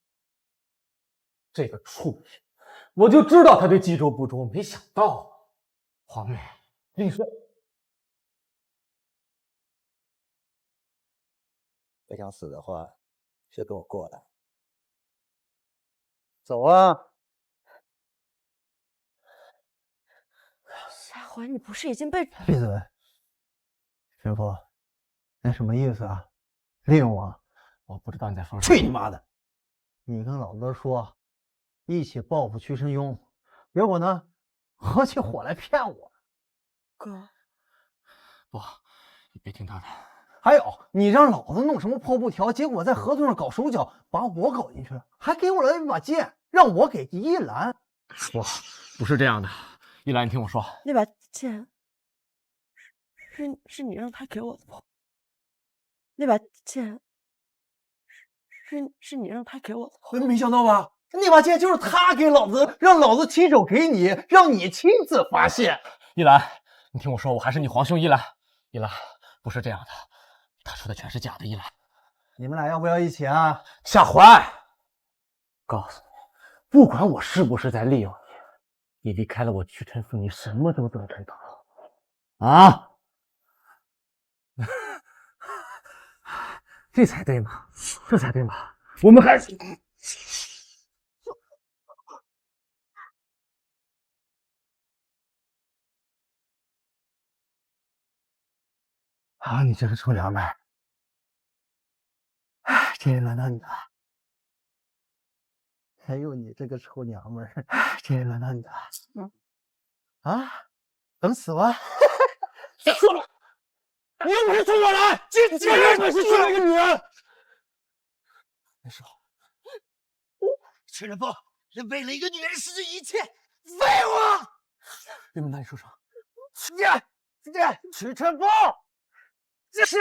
这个畜生，我就知道他对冀州不忠，没想到，黄妹，你说，不想死的话，就跟我过来。走啊！夏怀，你不是已经被……闭嘴！神父，那什么意思啊？利用我？我不知道你在说什么。去你妈的！你跟老哥说，一起报复屈承庸，结果呢，合起伙来骗我。哥，不，你别听他的。还有，你让老子弄什么破布条，结果在合作上搞手脚，把我搞进去了，还给我了一把剑，让我给一兰。不是这样的，一兰，你听我说，那把剑是你让他给我的不？那把剑是你让他给我的。没想到吧？那把剑就是他给老子，让老子亲手给你，让你亲自发现。一兰，你听我说，我还是你皇兄。一兰，一兰，不是这样的，他说的全是假的。一兰，你们俩要不要一起啊？夏怀，告诉你，不管我是不是在利用你，你离开了我屈臣氏，你什么都得不到啊！这才对嘛，这才对嘛，我们还是。啊，你这个臭娘们儿！哎，这也轮到你了。还有你这个臭娘们儿，这也轮到你了。啊，等死吧！别说了，你有本事冲我来！这有本事娶了一个女人！没事。陈仁峰，人为了一个女人失去一切，废物！别跟那里说啥。曲晨峰，这是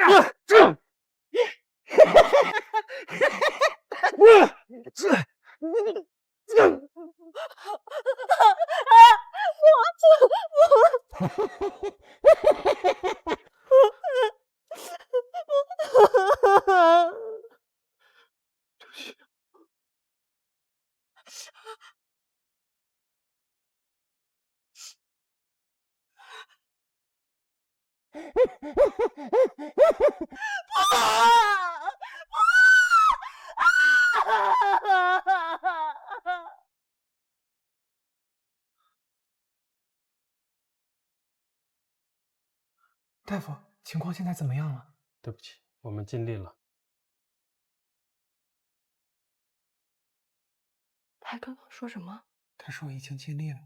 大夫，情况现在怎么样了？对不起，我们尽力了。他刚刚说什么？他说已经尽力了。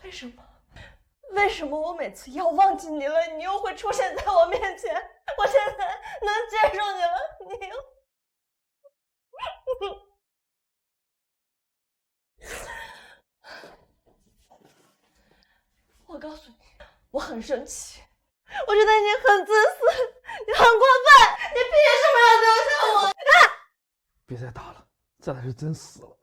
为什么？为什么我每次要忘记你了，你又会出现在我面前？我现在能接受你了，你又……我告诉你，我很生气，我觉得你很自私，你很过分，你凭什么要丢下我？别再打了，再打是真死了。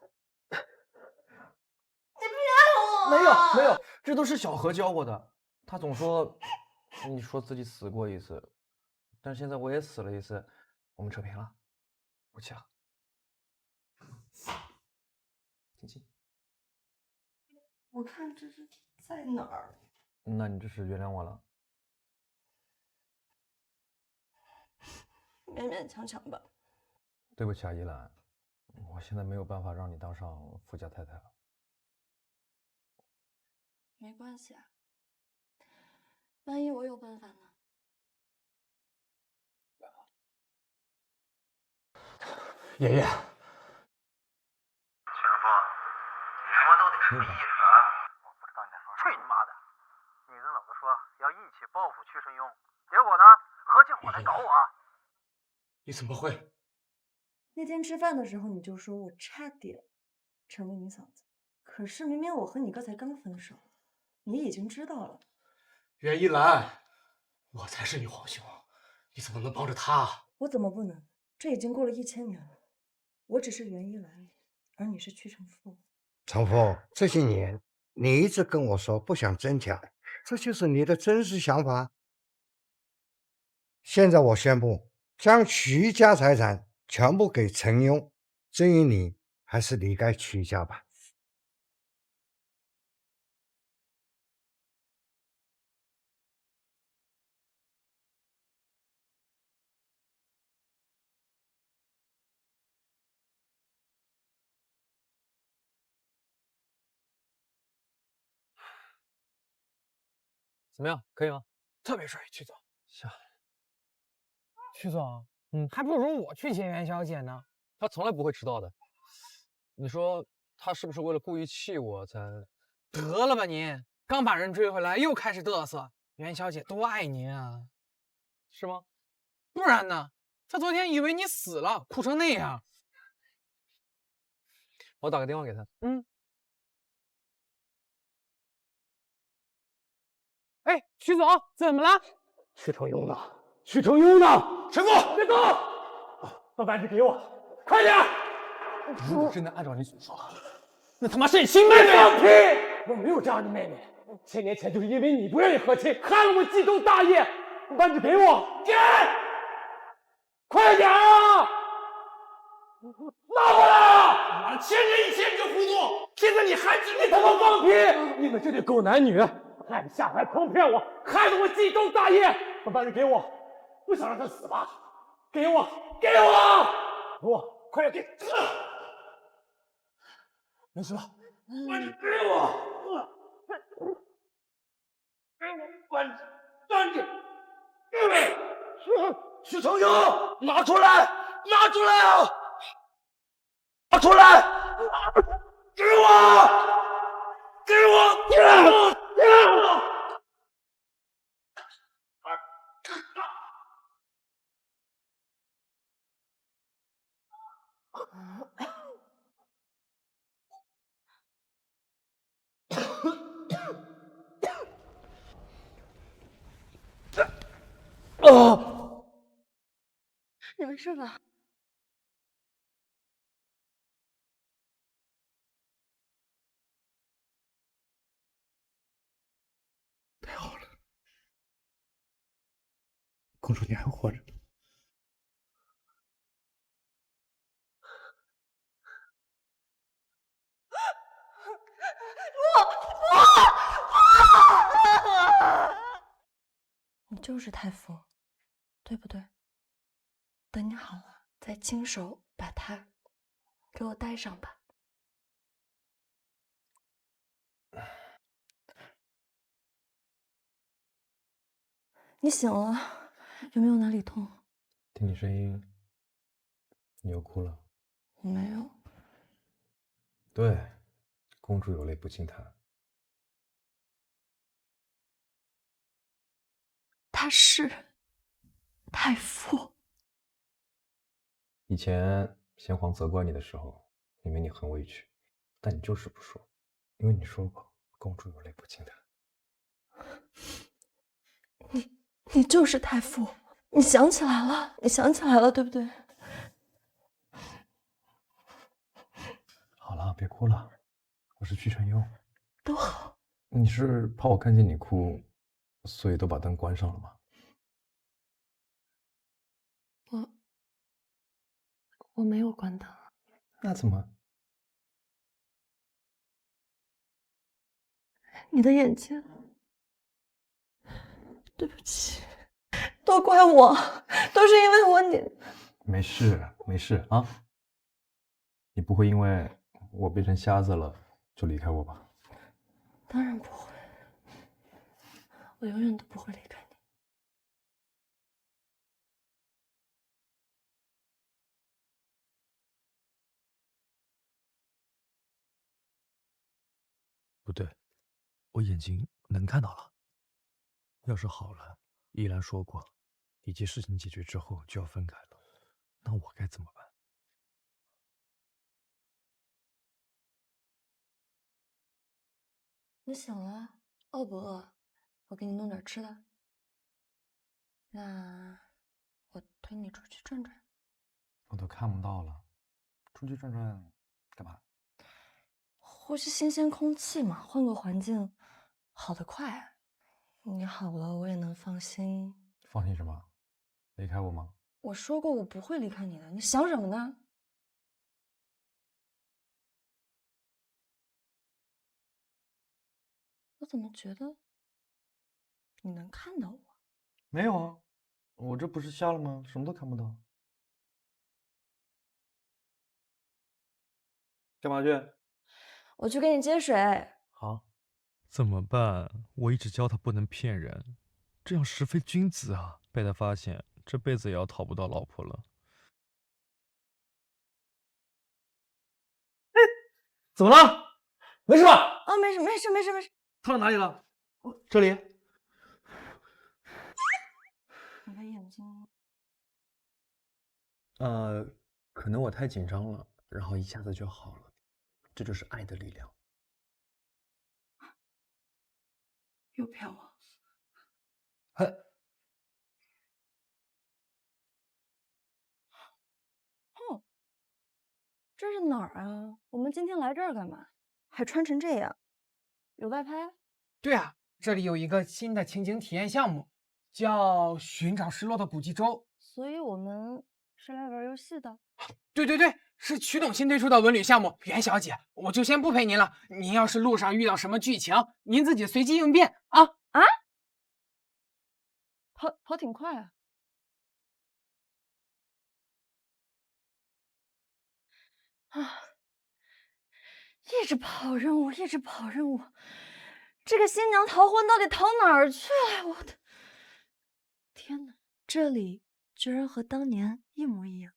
你骗我！没有，这都是小何教我的。他总说你说自己死过一次，但现在我也死了一次，我们扯平了，不气了。亲亲。我看这是在哪儿？那你这是原谅我了？勉勉强强吧。对不起啊，依兰，我现在没有办法让你当上富家太太了。没关系啊，万一我有办法呢？爷爷，陈峰，你他妈到底什么意思啊？我不知道你在说什么。去你妈的！你跟老子说要一起报复屈承庸，结果呢，合起伙来搞我。你怎么会？那天吃饭的时候你就说我差点成为你嫂子，可是明明我和你哥才刚分手，你已经知道了。袁一兰，我才是你皇兄，你怎么能帮着他？我怎么不能？这已经过了1000年了，我只是袁一兰，而你是屈承父。长风，这些年你一直跟我说不想争抢，这就是你的真实想法。现在我宣布，将徐家财产全部给陈庸。至于你，还是离开徐家吧。怎么样？可以吗？特别帅，曲总。下，曲总，还不如我去接元宵姐呢。他从来不会迟到的。你说他是不是为了故意气我才？得了吧您，刚把人追回来又开始嘚瑟。元宵姐多爱您啊，是吗？不然呢？她昨天以为你死了，哭成那样。我打个电话给他。哎，曲总，怎么了？许成庸呢？许成庸呢？陈总，别动！把扳指给我，快点！如果真的按照你所说，那他妈是你亲妹妹！放屁！我没有这样的妹妹。1000年前就是因为你不愿意和亲，害了我济州大业。扳指给我，给！快点啊！拿过来啊！1000年以前你就糊涂，现在你还知你他妈放屁！你们这对狗男女，害得下海诓骗我，害得我济州大业。把扳指给我，不想让他死吧？给我，给我！给我，快点给！没事吧？扳指给我！扳指！许成庸，拿出来！拿出来啊！拿出来！给我！给我！给我！你没事吧？太好了，公主你还活着。你就是太傅，对不对？等你好了，再亲手把它给我戴上吧。你醒了，有没有哪里痛？听你声音，你又哭了。我没有。对，公主有泪不轻弹。他是太傅。以前先皇责怪你的时候，以为你很委屈，但你就是不说，因为你说过公主有泪不轻弹。你就是太傅，你想起来了，你想起来了，对不对？好了，别哭了，我是屈成庸。都好。你是怕我看见你哭，所以都把灯关上了吗？我没有关灯。那怎么？你的眼睛，对不起，都怪我，都是因为我你。没事没事啊，你不会因为我变成瞎子了就离开我吧？当然不会，我永远都不会离开你。不对，我眼睛能看到了。要是好了，依兰说过，一切事情解决之后就要分开了，那我该怎么办？你醒了，饿不饿？我给你弄点吃的。那我推你出去转转。我都看不到了，出去转转干嘛？呼吸新鲜空气嘛，换个环境，好得快。你好了，我也能放心。放心什么？离开我吗？我说过我不会离开你的，你想什么呢？我怎么觉得你能看到我？没有啊，我这不是瞎了吗？什么都看不到。干嘛去？我去给你接水。好。怎么办？我一直教他不能骗人，这样实非君子啊！被他发现，这辈子也要讨不到老婆了。怎么了？没事吧？哦，没事没事没事没事。烫到哪里了？这里。你的眼睛。可能我太紧张了，然后一下子就好了，这就是爱的力量。又骗我。哼，这是哪儿啊？我们今天来这儿干嘛？还穿成这样，有外拍？对啊，这里有一个新的情景体验项目，叫寻找失落的古迹州。所以我们是来玩游戏的。对对对，是曲董新推出的文旅项目。袁小姐，我就先不陪您了，您要是路上遇到什么剧情，您自己随机应变啊啊！跑挺快啊。啊！一直跑任务，一直跑任务，这个新娘逃婚到底逃哪儿去了？我的天哪！这里居然和当年一模一样。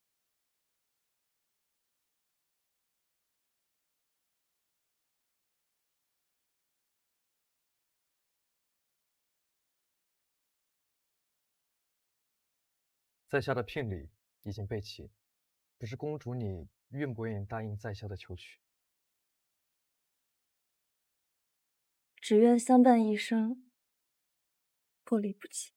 在下的聘礼已经备齐，不知公主你愿不愿意答应在下的求娶？只愿相伴一生，不离不弃。